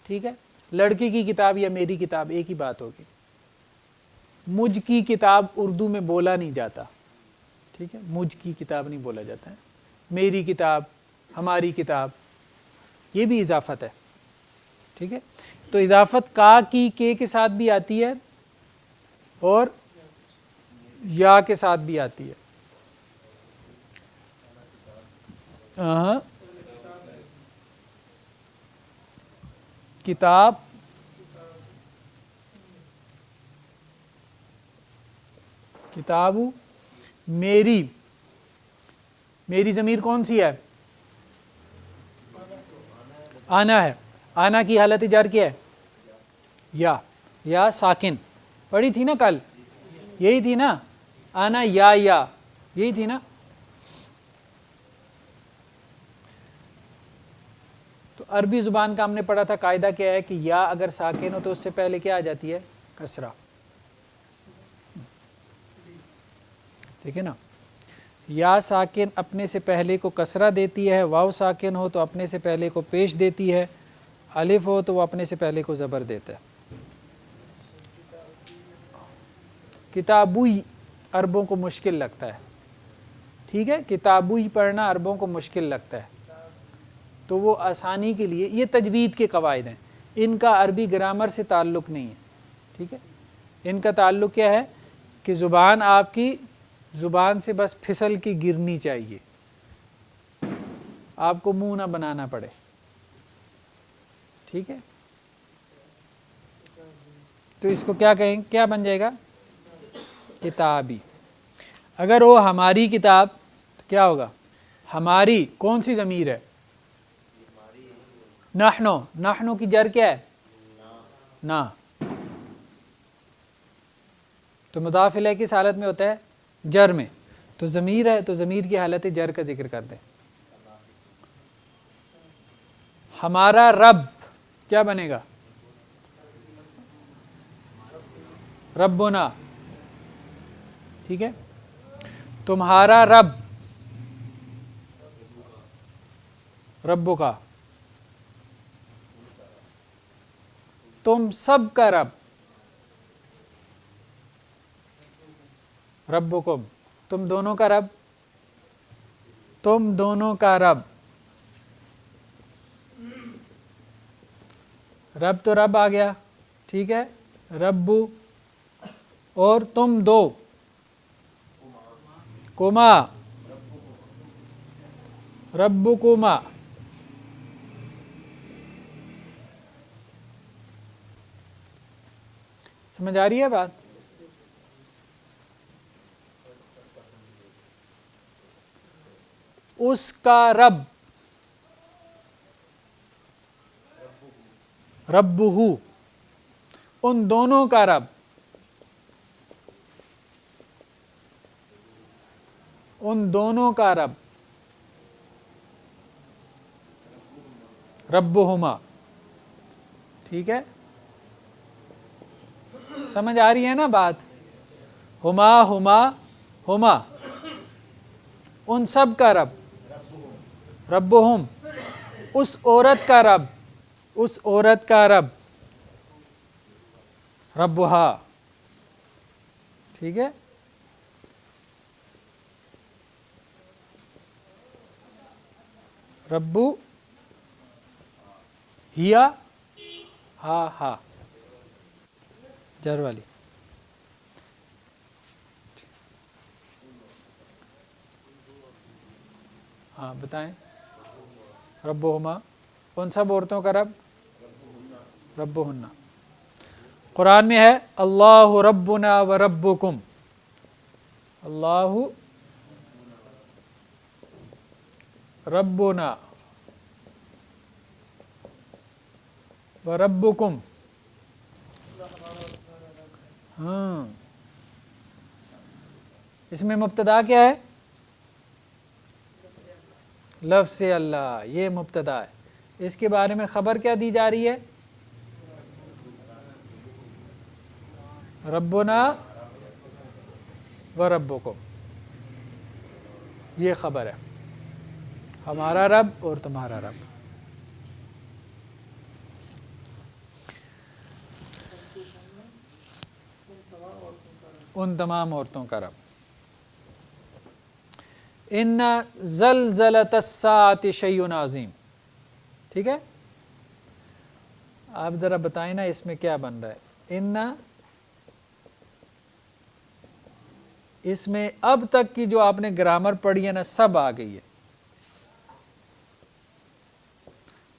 ٹھیک ہے، لڑکی کی کتاب یا میری کتاب ایک ہی بات ہوگی. مجھ کی کتاب اردو میں بولا نہیں جاتا. ٹھیک ہے، مجھ کی کتاب نہیں بولا جاتا ہے. میری کتاب، ہماری کتاب، یہ بھی اضافت ہے. ٹھیک ہے، تو اضافت کا کی کے ساتھ بھی آتی ہے اور یا کے ساتھ بھی آتی ہے. کتاب، کتابو، میری ضمیر کون سی ہے؟ آنا ہے. آنا کی حالت جر کیا ہے؟ یا ساکن. پڑھی تھی نا کل، یہی تھی نا، آنا یا یہی تھی نا. تو عربی زبان کا ہم نے پڑھا تھا قاعدہ کیا ہے کہ یا اگر ساکن ہو تو اس سے پہلے کیا آ جاتی ہے؟ کسرہ. ٹھیک ہے نا، یا ساکن اپنے سے پہلے کو کسرہ دیتی ہے، واو ساکن ہو تو اپنے سے پہلے کو پیش دیتی ہے، الف ہو تو وہ اپنے سے پہلے کو زبر دیتا ہے. کتابوئی عربوں کو مشکل لگتا ہے. ٹھیک ہے، کتابوئی پڑھنا عربوں کو مشکل لگتا ہے، تو وہ آسانی کے لیے، یہ تجوید کے قواعد ہیں، ان کا عربی گرامر سے تعلق نہیں ہے. ٹھیک ہے، ان کا تعلق کیا ہے کہ زبان آپ کی زبان سے بس پھسل کی گرنی چاہیے، آپ کو منہ نہ بنانا پڑے. ٹھیک ہے، تو اس کو کیا کہیں، کیا بن جائے گا؟ کتابی. اگر وہ ہماری کتاب تو کیا ہوگا؟ ہماری کون سی ضمیر ہے؟ نحنو کی جر کیا ہے؟ نا. تو مضاف الیہ کس حالت میں ہوتا ہے؟ جر میں. تو ضمیر ہے تو ضمیر کی حالت جر کا ذکر کر دیں. ہمارا رب کیا بنے گا؟ ربنا. ٹھیک ہے، تمہارا رب، ربو کا. تم سب کا رب، ربکم. تم دونوں کا رب، تم دونوں کا رب. رب تو رب آ گیا. ٹھیک ہے، ربو، اور تم دو، کما، ربکما. سمجھ آ رہی ہے بات؟ اس کا رب، ربہ. ان دونوں کا رب، ان دونوں کا رب، ربہما. ٹھیک ہے، سمجھ آ رہی ہے نا بات؟ ہما ان سب کا رب، ربہم اس عورت کا رب، اس عورت کا رب، ربہا. ٹھیک ہے، ربو ہیا، ہا جر والی. ہاں بتائیں. ربہما ان سب عورتوں کا رب ربہن. قرآن میں ہے اللہ ربنا و ربکم، اللہ ربنا و ربکم. ہاں، اس میں مبتدا کیا ہے؟ لفظ اللہ، یہ مبتدا ہے. اس کے بارے میں خبر کیا دی جا رہی ہے؟ ربنا و ربکم، یہ خبر ہے، ہمارا رب اور تمہارا رب. ان تمام عورتوں کا رب. ان زلزلۃ الساعۃ شیء عظیم. ٹھیک ہے، آپ ذرا بتائیں نا اس میں کیا بن رہا ہے؟ ان، اس میں اب تک کی جو آپ نے گرامر پڑھی ہے نا سب آ گئی ہے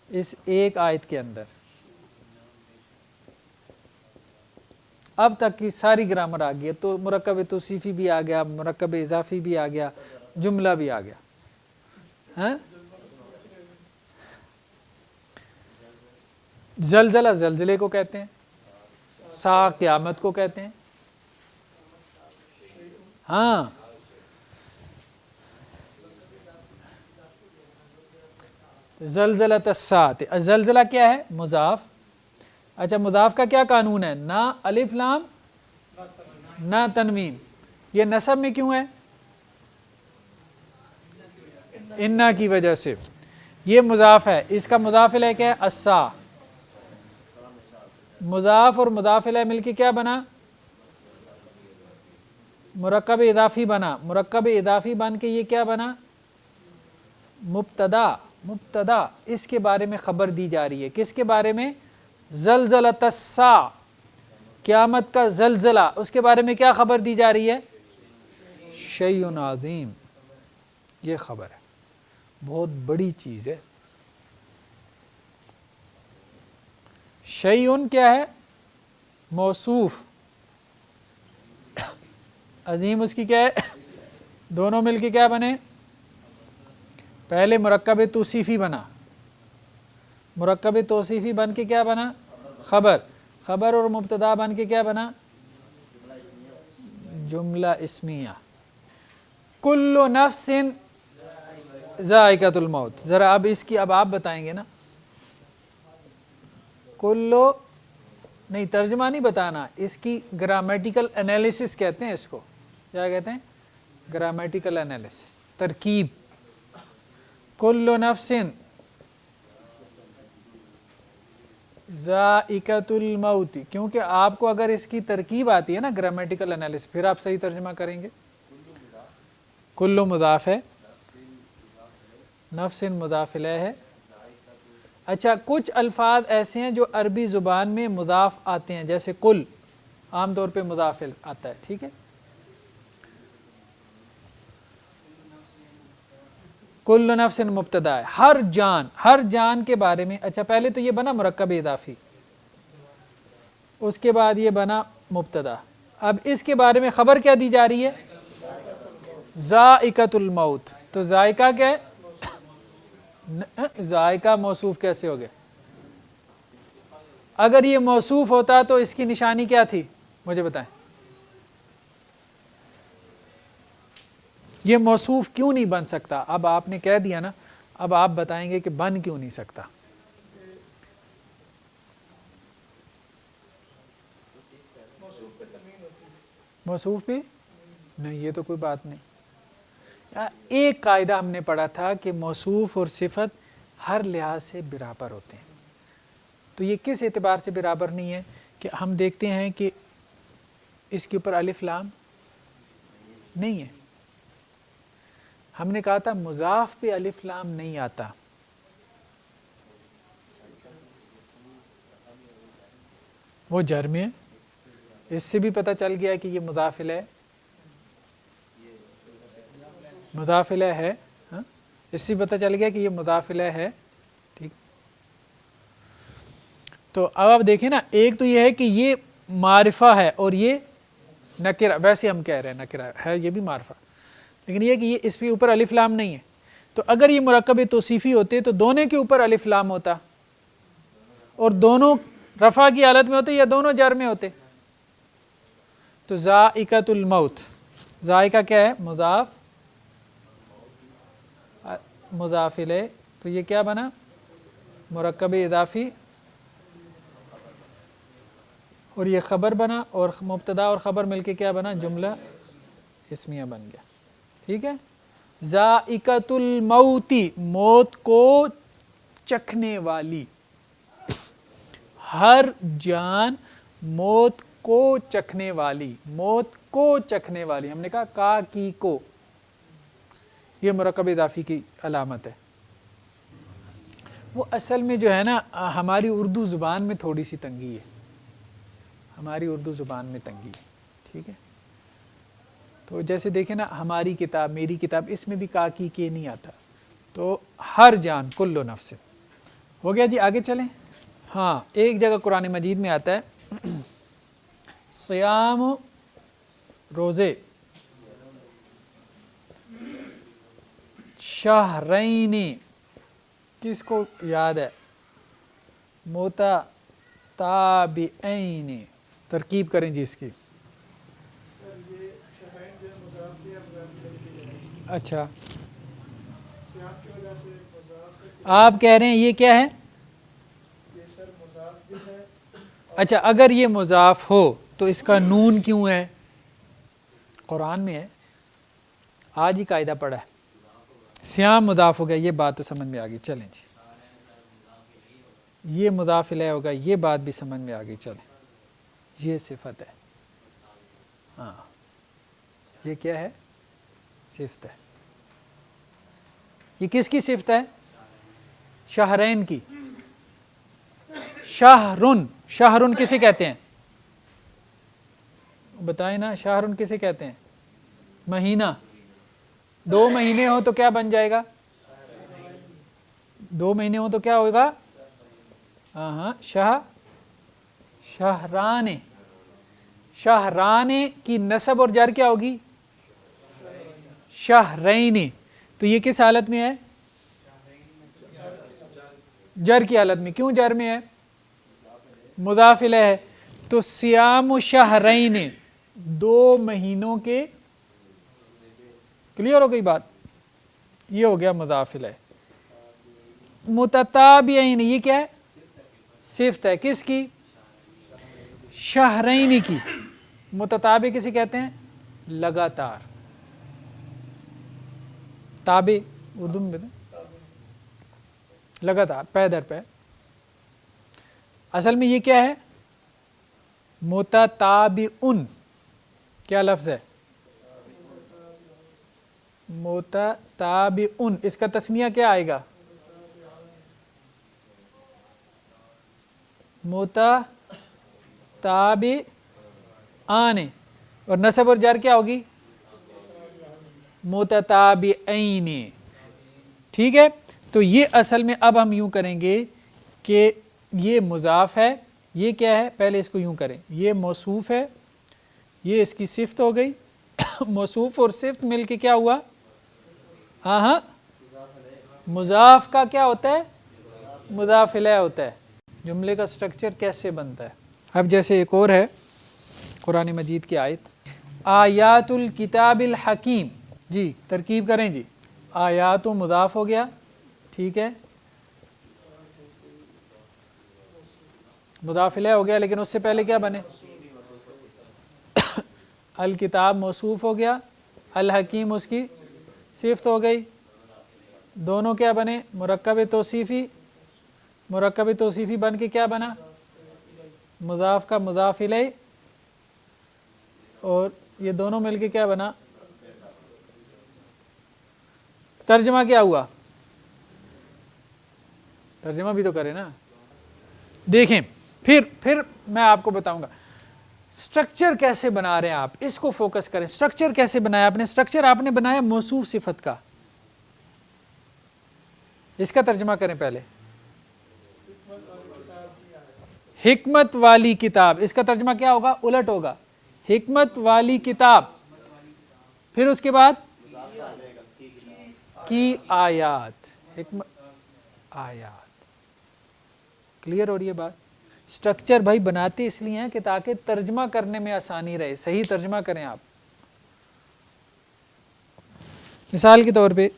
اس ایک آیت کے اندر. اب تک کی ساری گرامر آ گئی ہے. تو مرکب توصیفی بھی آ گیا، مرکب اضافی بھی آ گیا، جملہ بھی آ گیا. ہاں، زلزلہ زلزلے کو کہتے ہیں، سا قیامت کو کہتے ہیں. ہاں، زلزلۃ الساعۃ. زلزلہ کیا ہے؟ مضاف. اچھا، مضاف کا کیا قانون ہے؟ نہ الف لام نہ تنوین. یہ نصب میں کیوں ہے؟ انا کی وجہ سے. یہ مضاف ہے، اس کا مضاف الیہ کیا ہے؟ السا. مضاف اور مضاف الیہ مل کے کیا بنا؟ مرکب اضافی بنا. مرکب اضافی بن کے یہ کیا بنا؟ مبتدا. مبتدا، اس کے بارے میں خبر دی جا رہی ہے. کس کے بارے میں؟ زلزلۃ الساعۃ، قیامت کا زلزلہ. اس کے بارے میں کیا خبر دی جا رہی ہے؟ شیء عظیم. یہ خبر ہے، بہت بڑی چیز ہے. شیء کیا ہے؟ موصوف. عظیم اس کی کیا ہے؟ دونوں مل کے کیا بنے؟ پہلے مرکب توصیفی بنا، مرکب توصیفی بن کے کیا بنا؟ خبر. خبر اور مبتدا بن کے کیا بنا؟ جملہ اسمیہ. کل نفس ذائقۃ الموت. ذرا اب اس کی اب آپ بتائیں گے نا. کلو نہیں، ترجمہ نہیں بتانا، اس کی گرامیٹیکل انالیسس کہتے ہیں. اس کو کیا کہتے ہیں؟ گرامیٹیکل انالیسس، ترکیب. کل نفس ذائقۃ الموت. کیونکہ آپ کو اگر اس کی ترکیب آتی ہے نا، گرامیٹیکل انالیسس، پھر آپ صحیح ترجمہ کریں گے. کل مضاف ہے، نفس مضاف الیہ ہے. اچھا، کچھ الفاظ ایسے ہیں جو عربی زبان میں مضاف آتے ہیں، جیسے کل عام طور پہ مضاف آتا ہے. ٹھیک ہے، کل نفس مبتدا ہے، ہر جان. ہر جان کے بارے میں. اچھا، پہلے تو یہ بنا مرکب اضافی، اس کے بعد یہ بنا مبتدا. اب اس کے بارے میں خبر کیا دی جا رہی ہے؟ ذائقۃ الموت. تو ذائقہ کیا ہے؟ ذائقہ موصوف کیسے ہو گیا؟ اگر یہ موصوف ہوتا تو اس کی نشانی کیا تھی؟ مجھے بتائیں. یہ موصوف کیوں نہیں بن سکتا؟ اب آپ نے کہہ دیا نا، اب آپ بتائیں گے کہ بن کیوں نہیں سکتا. موصوف بھی نہیں، یہ تو کوئی بات نہیں. ایک قاعدہ ہم نے پڑھا تھا کہ موصوف اور صفت ہر لحاظ سے برابر ہوتے ہیں. تو یہ کس اعتبار سے برابر نہیں ہے؟ کہ ہم دیکھتے ہیں کہ اس کے اوپر الف لام نہیں ہے. ہم نے کہا تھا مضاف پہ الف لام نہیں آتا. وہ جر میں ہے. اس سے بھی پتہ چل گیا کہ یہ مضاف الیہ مضاف الیہ ہے. ہاں، اس سے پتہ چل گیا کہ یہ مضاف الیہ ہے. ٹھیک. تو اب آپ دیکھیں نا، ایک تو یہ ہے کہ یہ معرفہ ہے اور یہ نکرہ، ویسے ہم کہہ رہے ہیں نکرہ ہے، یہ بھی معرفہ، لیکن یہ کہ یہ اس کے اوپر الف لام نہیں ہے. تو اگر یہ مرکب توصیفی ہوتے تو دونوں کے اوپر الف لام ہوتا، اور دونوں رفع کی حالت میں ہوتے یا دونوں جر میں ہوتے. تو ذائقۃ الموت، ذائقہ کیا ہے؟ مضاف، مضاف الیہ، تو یہ کیا بنا؟ مرکب اضافی، اور یہ خبر بنا، اور مبتدا اور خبر مل کے کیا بنا؟ جملہ اسمیہ بن گیا. ٹھیک ہے. ذائقۃ الموت، موت کو چکھنے والی، ہر جان موت کو چکھنے والی، موت کو چکھنے والی، ہم نے کہا کا کی کو، یہ مرکب اضافی کی علامت ہے. وہ اصل میں جو ہے نا ہماری اردو زبان میں تھوڑی سی تنگی ہے، ہماری اردو زبان میں تنگی ہے. ٹھیک ہے. تو جیسے دیکھیں نا ہماری کتاب، میری کتاب، اس میں بھی کا کی کے نہیں آتا. تو ہر جان، کل نفس. ہو گیا جی، آگے چلیں. ہاں، ایک جگہ قرآن مجید میں آتا ہے صیام، روزے، شہرین، کس کو یاد ہے؟ متتابعین، ترکیب کریں جی اس کی. اچھا، آپ کہہ رہے ہیں یہ کیا ہے؟ اچھا، اگر یہ مضاف ہو تو اس کا نون کیوں ہے؟ قرآن میں ہے، آج ہی قاعدہ پڑھا ہے. سیام مضاف ہو گیا، یہ بات تو سمجھ میں آ گئی. چلیں جی، یہ مضاف الیہ ہوگا، یہ بات بھی سمجھ میں آ گئی. چلیں، یہ صفت ہے. ہاں، یہ کیا ہے؟ صفت ہے. یہ کس کی صفت ہے؟ شہرین کی. شہرن، شہرن کسے کہتے ہیں؟ بتائیں نا، شہرن کسے کہتے ہیں؟ مہینہ. 2 مہینے ہو تو کیا بن جائے گا؟ 2 مہینے ہو تو کیا ہوگا؟ ہاں، شہران. شہران کی نسب اور جر کیا ہوگی؟ شہرین. تو یہ کس حالت میں ہے؟ جر کی حالت میں. کیوں جر میں ہے؟ مضاف الیہ ہے. تو صیام شہرین، 2 مہینوں کے، کلیئر ہو گئی بات؟ یہ ہو گیا مضاف الیہ. متتابعین، یہ کیا ہے؟ صفت ہے. کس کی؟ شہرین کی. متتابع کسے کہتے ہیں؟ لگاتار. تابع اردو میں بتائیں، لگاتار، پے در پے. اصل میں یہ کیا ہے؟ متتابعن. کیا لفظ ہے؟ متتابعن. اس کا تسنیہ کیا آئے گا؟ متتابعان. اور نسب اور جر کیا ہوگی؟ متتابعین. ٹھیک ہے. تو یہ اصل میں اب ہم یوں کریں گے کہ یہ مضاف ہے، یہ کیا ہے؟ پہلے اس کو یوں کریں، یہ موصوف ہے، یہ اس کی صفت ہو گئی. موصوف اور صفت مل کے کیا ہوا؟ ہاں، مضاف کا کیا ہوتا ہے؟ مضاف الیہ ہوتا ہے. جملے کا سٹرکچر کیسے بنتا ہے؟ اب جیسے ایک اور ہے قرآن مجید کی آیت، آیات الکتاب الحکیم. جی ترکیب کریں جی. آیات و مضاف ہو گیا، ٹھیک ہے، مضاف الیہ ہو گیا، لیکن اس سے پہلے کیا بنے؟ الکتاب موصوف ہو گیا، الحکیم اس کی صفت ہو گئی. دونوں کیا بنے؟ مرکب توصیفی. مرکب توصیفی بن کے کیا بنا؟ مضاف کا مضاف الیہ. اور یہ دونوں مل کے کیا بنا؟ ترجمہ کیا ہوا؟ ترجمہ بھی تو کرے نا. دیکھیں پھر میں آپ کو بتاؤں گا سٹرکچر کیسے بنا رہے ہیں آپ، اس کو فوکس کریں. سٹرکچر کیسے بنایا آپ نے؟ سٹرکچر آپ نے بنایا موصوف صفت کا. اس کا ترجمہ کریں پہلے. حکمت والی کتاب، اس کا ترجمہ کیا ہوگا؟ الٹ ہوگا، حکمت والی کتاب، پھر اس کے بعد کی آیات، حکمت آیات. کلیئر ہو رہی ہے بات؟ سٹرکچر بھائی بناتے اس لیے ہیں کہ تاکہ ترجمہ کرنے میں آسانی رہے، صحیح ترجمہ کریں آپ. مثال کے طور پہ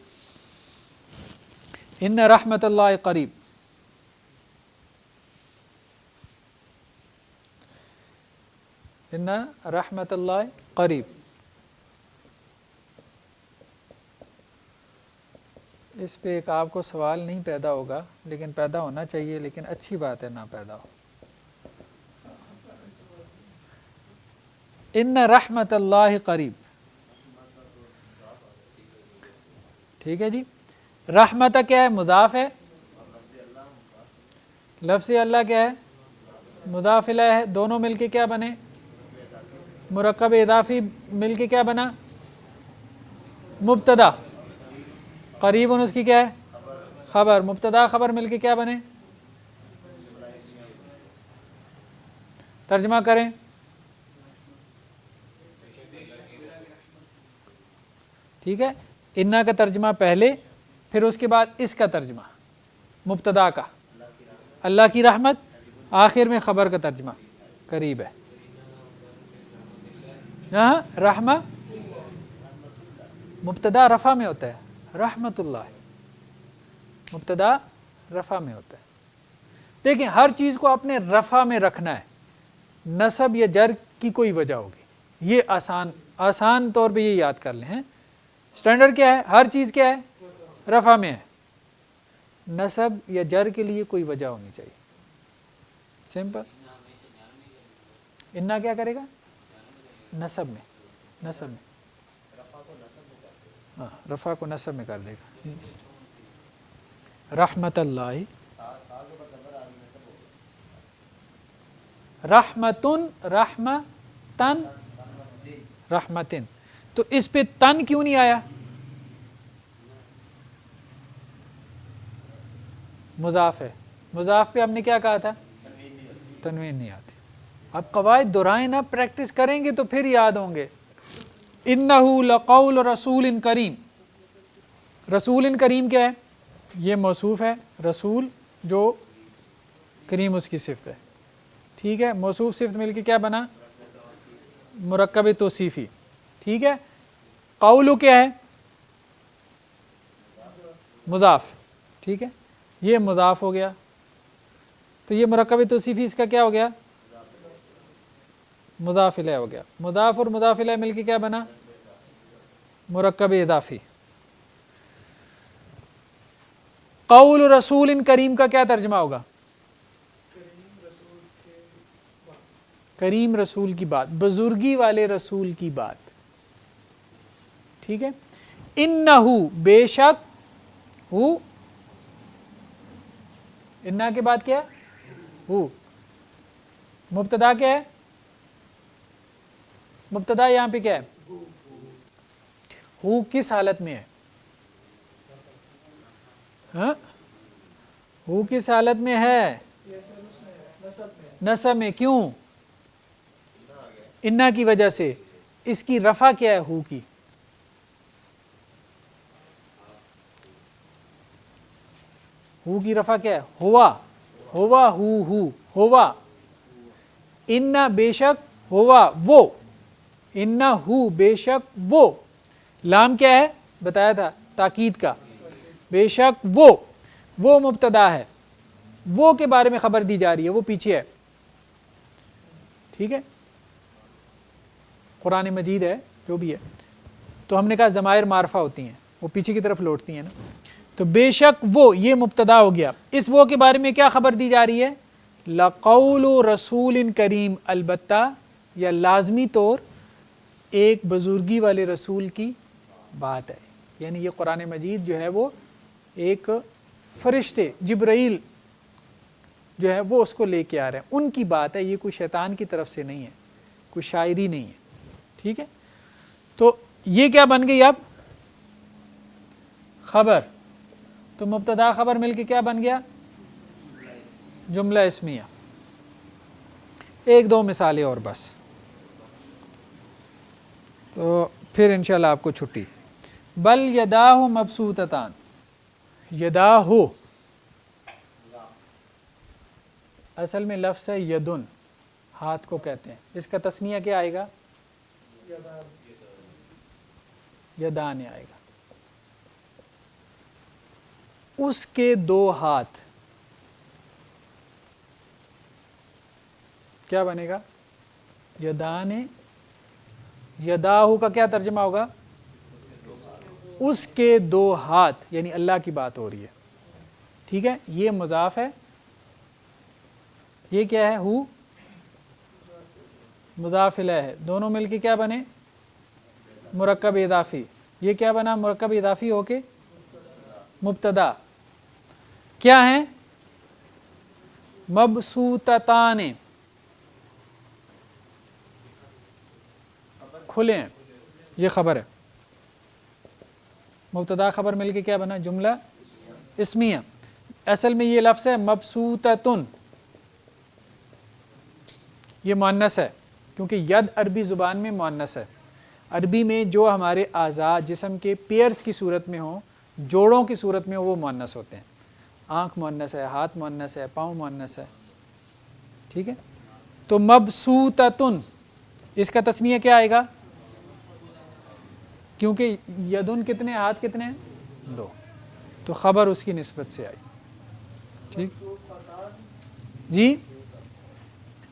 ان رحمت اللہ قریب، ان رحمت اللہ قریب، اس پہ ایک آپ کو سوال نہیں پیدا ہوگا لیکن پیدا ہونا چاہیے، لیکن اچھی بات ہے نہ پیدا ہو. ان رحمت اللہ قریب، ٹھیک ہے جی. رحمت کیا ہے؟ مضاف ہے. لفظ اللہ کیا ہے؟ مضاف الیہ ہے. دونوں مل کے کیا بنے؟ مرکب اضافی مل کے کیا بنا؟ مبتدا. قریب اس کی کیا ہے؟ خبر. مبتدا خبر مل کے کیا بنے؟ ترجمہ کریں. ٹھیک ہے، انا کا ترجمہ پہلے، پھر اس کے بعد اس کا ترجمہ مبتدا کا اللہ کی رحمت، آخر میں خبر کا ترجمہ قریب ہے. ہاں رحمہ مبتدا رفع میں ہوتا ہے، رحمت اللہ مبتدا رفع میں ہوتا ہے. دیکھیں ہر چیز کو آپ نے رفع میں رکھنا ہے، نصب یا جر کی کوئی وجہ ہوگی. یہ آسان طور پہ یہ یاد کر لیں. اسٹینڈرڈ کیا ہے؟ ہر چیز کیا ہے؟ رفع میں ہے. نصب یا جر کے لیے کوئی وجہ ہونی چاہیے. سمپل. انا کیا کرے گا؟ نصب میں، نصب میں، ہاں رفع کو نصب میں کر دے گا. رحمت اللہ، رحمتن، رحمتن، رحمتن. تو اس پہ تن کیوں نہیں آیا؟ مضاف ہے. مضاف پہ ہم نے کیا کہا تھا؟ تنوین نہیں آتی. اب قواعد دہرائیں نا، پریکٹس کریں گے تو پھر یاد ہوں گے. انہ لقول رسول کریم. رسول کریم کیا ہے؟ یہ موصوف ہے، رسول جو کریم اس کی صفت ہے. ٹھیک ہے، موصوف صفت مل کے کیا بنا؟ مرکب توصیفی. ٹھیک ہے، قول کیا ہے؟ مضاف. ٹھیک ہے، یہ مضاف ہو گیا، تو یہ مرکب توصیفی اس کا کیا ہو گیا؟ مضاف الیہ ہو گیا. مضاف اور مضاف الیہ مل کے کیا بنا؟ مرکب اضافی. قول رسول کریم کا کیا ترجمہ ہوگا؟ کریم رسول کی بات، بزرگی والے رسول کی بات. ٹھیک ہے، انہو بے شک، ہو، انا کے بعد کیا ہے؟ ہو. مبتدا کیا ہے؟ مبتدا یہاں پہ کیا ہے؟ ہو کس حالت میں ہے؟ ہاں ہو کس حالت میں ہے؟ نصب میں. کیوں؟ انا کی وجہ سے. اس کی رفع کیا ہے؟ ہو کی. ہو کی رفع کیا ہے؟ ہوا. ہوا ہو ہوا. انا بے شک، ہوا وہ. انا ہو بے شک وہ. لام کیا ہے؟ بتایا تھا تاکید کا. بے شک وہ مبتدا ہے، وہ کے بارے میں خبر دی جا رہی ہے، وہ پیچھے ہے. ٹھیک ہے، قرآن مجید ہے جو بھی ہے. تو ہم نے کہا ضمائر معرفہ ہوتی ہیں، وہ پیچھے کی طرف لوٹتی ہیں نا. تو بے شک وہ، یہ مبتدا ہو گیا. اس وہ کے بارے میں کیا خبر دی جا رہی ہے؟ لقول رسول کریم، البتہ یا لازمی طور ایک بزرگی والے رسول کی بات ہے. یعنی یہ قرآن مجید جو ہے وہ ایک فرشتے جبرائیل جو ہے وہ اس کو لے کے آ رہے ہیں، ان کی بات ہے. یہ کوئی شیطان کی طرف سے نہیں ہے، کوئی شاعری نہیں ہے. ٹھیک ہے، تو یہ کیا بن گئی اب؟ خبر. تو مبتدا خبر مل کے کیا بن گیا؟ جملہ اسمیہ. ایک دو مثالیں اور بس، تو پھر انشاءاللہ آپ کو چھٹی۔ بل یداہ مبسوطتان، یداہ اصل میں لفظ ہے یدن، ہاتھ کو کہتے ہیں، اس کا تثنیہ کیا آئے گا؟ یدان آئے گا۔ اس کے دو ہاتھ، کیا بنے گا؟ یدان، یداہو کا کیا ترجمہ ہوگا؟ اس کے دو ہاتھ، یعنی اللہ کی بات ہو رہی ہے، ٹھیک ہے۔ یہ مضاف ہے، یہ کیا ہے؟ ہو مضاف الیہ ہے، دونوں مل کے کیا بنے؟ مرکب اضافی۔ یہ کیا بنا مرکب اضافی ہو کے؟ مبتدا۔ کیا ہیں؟ مبسوطتان، کھلے ہیں، یہ خبر ہے۔ مبتدا خبر مل کے کیا بنا؟ جملہ اسمیہ۔ اصل میں یہ لفظ ہے مبسوطتن، یہ مؤنث ہے کیونکہ ید عربی زبان میں مؤنث ہے۔ عربی میں جو ہمارے اعضاء جسم کے پیئرز کی صورت میں ہوں، جوڑوں کی صورت میں وہ مؤنث ہوتے ہیں۔ آنکھ مؤنث ہے، ہاتھ مؤنث ہے، پاؤں مؤنث ہے، ٹھیک ہے۔ تو مبسوطتن، اس کا تثنیہ کیا آئے گا؟ کیونکہ یدن کتنے، ہاتھ کتنے ہیں؟ دو، تو خبر اس کی نسبت سے آئی، ٹھیک جی۔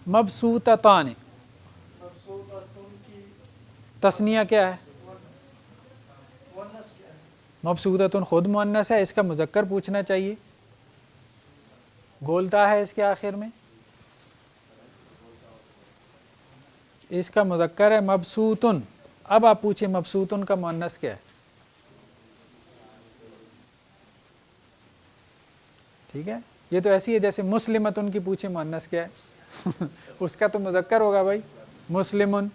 مبسوطتان، تثنیہ کیا ہے؟ مبسوطتن خود مؤنث ہے، اس کا مذکر پوچھنا چاہیے، گولتا ہے اس کے آخر میں، اس کا مذکر ہے مبسوطن۔ اب آپ پوچھیں مبسوطن کا مؤنث کیا ہے؟ ٹھیک ہے، یہ تو ایسی ہے جیسے مسلمتن کی پوچھیں مؤنث کیا ہے اس کا تو مذکر ہوگا بھائی، مسلمن۔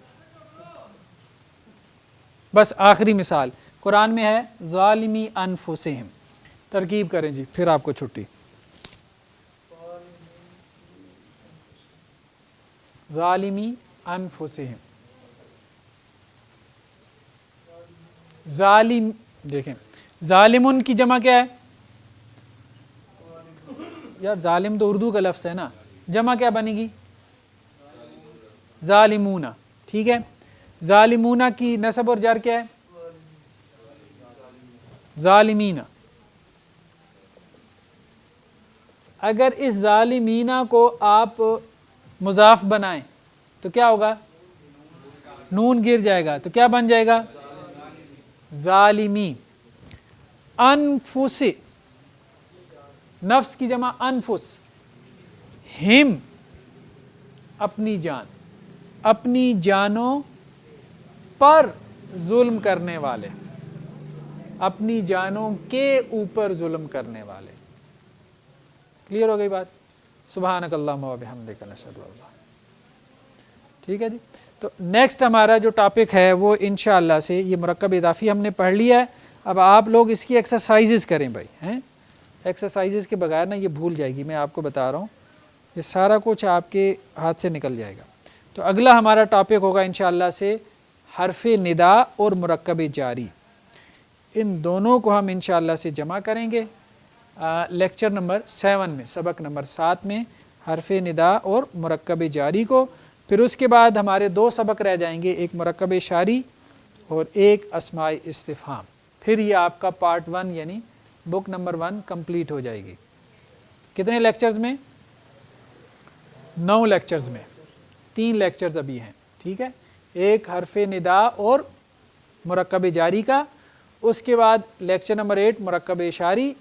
بس آخری مثال قرآن میں ہے ظالمی انفسہم، ترکیب کریں جی، پھر آپ کو چھٹی۔ ظالمی انفسہم، ظالم، دیکھیں ظالمن کی جمع کیا ہے؟ یار ظالم تو اردو کا لفظ ہے نا، جمع کیا بنے گی؟ ظالمون، ٹھیک ہے۔ ظالمون کی نسب اور جر کیا ہے؟ ظالمین۔ اگر اس ظالمین کو آپ مضاف بنائیں تو کیا ہوگا؟ نون گر جائے گا، تو کیا بن جائے گا؟ ظالمی۔ انفس، نفس کی جمع انفس، ہم اپنی جان، اپنی جانوں پر ظلم کرنے والے، اپنی جانوں کے اوپر ظلم کرنے والے۔ کلیئر ہو گئی بات؟ سبحانک اللہم و بحمدک نشہد ان لا الہ الا انت۔ ٹھیک ہے جی، تو نیکسٹ ہمارا جو ٹاپک ہے وہ انشاءاللہ سے یہ مرکب اضافی ہم نے پڑھ لیا ہے۔ اب آپ لوگ اس کی ایکسرسائزز کریں بھائی، ہیں ایکسرسائزز کے بغیر نا یہ بھول جائے گی، میں آپ کو بتا رہا ہوں، یہ سارا کچھ آپ کے ہاتھ سے نکل جائے گا۔ تو اگلا ہمارا ٹاپک ہوگا انشاءاللہ سے حرف ندا اور مرکب جاری، ان دونوں کو ہم انشاءاللہ سے جمع کریں گے لیکچر نمبر 7 میں، سبق نمبر 7 میں، حرف ندا اور مرکب جاری کو۔ پھر اس کے بعد ہمارے 2 سبق رہ جائیں گے، ایک مرکب اشاری اور ایک اسماء استفہام۔ پھر یہ آپ کا پارٹ 1 یعنی بک نمبر 1 کمپلیٹ ہو جائے گی۔ کتنے لیکچرز میں؟ 9 لیکچرز میں، 3 لیکچرز ابھی ہیں، ٹھیک ہے۔ ایک حرف ندا اور مرکب جاری کا، اس کے بعد لیکچر نمبر 8 مرکب اشاری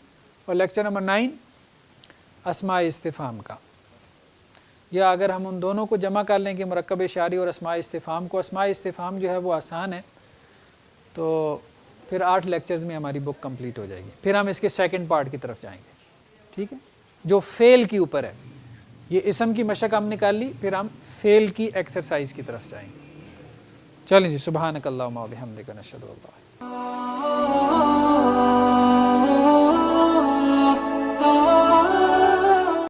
اور لیکچر نمبر 9 اسماء استفہام کا۔ یا اگر ہم ان دونوں کو جمع کر لیں گے مرکب اشاری اور اسماء استفہام کو، اسماء استفہام جو ہے وہ آسان ہے، تو پھر 8 لیکچرز میں ہماری بک کمپلیٹ ہو جائے گی۔ پھر ہم اس کے سیکنڈ پارٹ کی طرف جائیں گے، ٹھیک ہے، جو فعل کے اوپر ہے۔ یہ اسم کی مشق ہم نکال لی، پھر ہم فعل کی ایکسرسائز کی طرف جائیں گے۔ چلیں جی، سبحانک اللہم و بحمدک نشہد ان لا الہ الا انت۔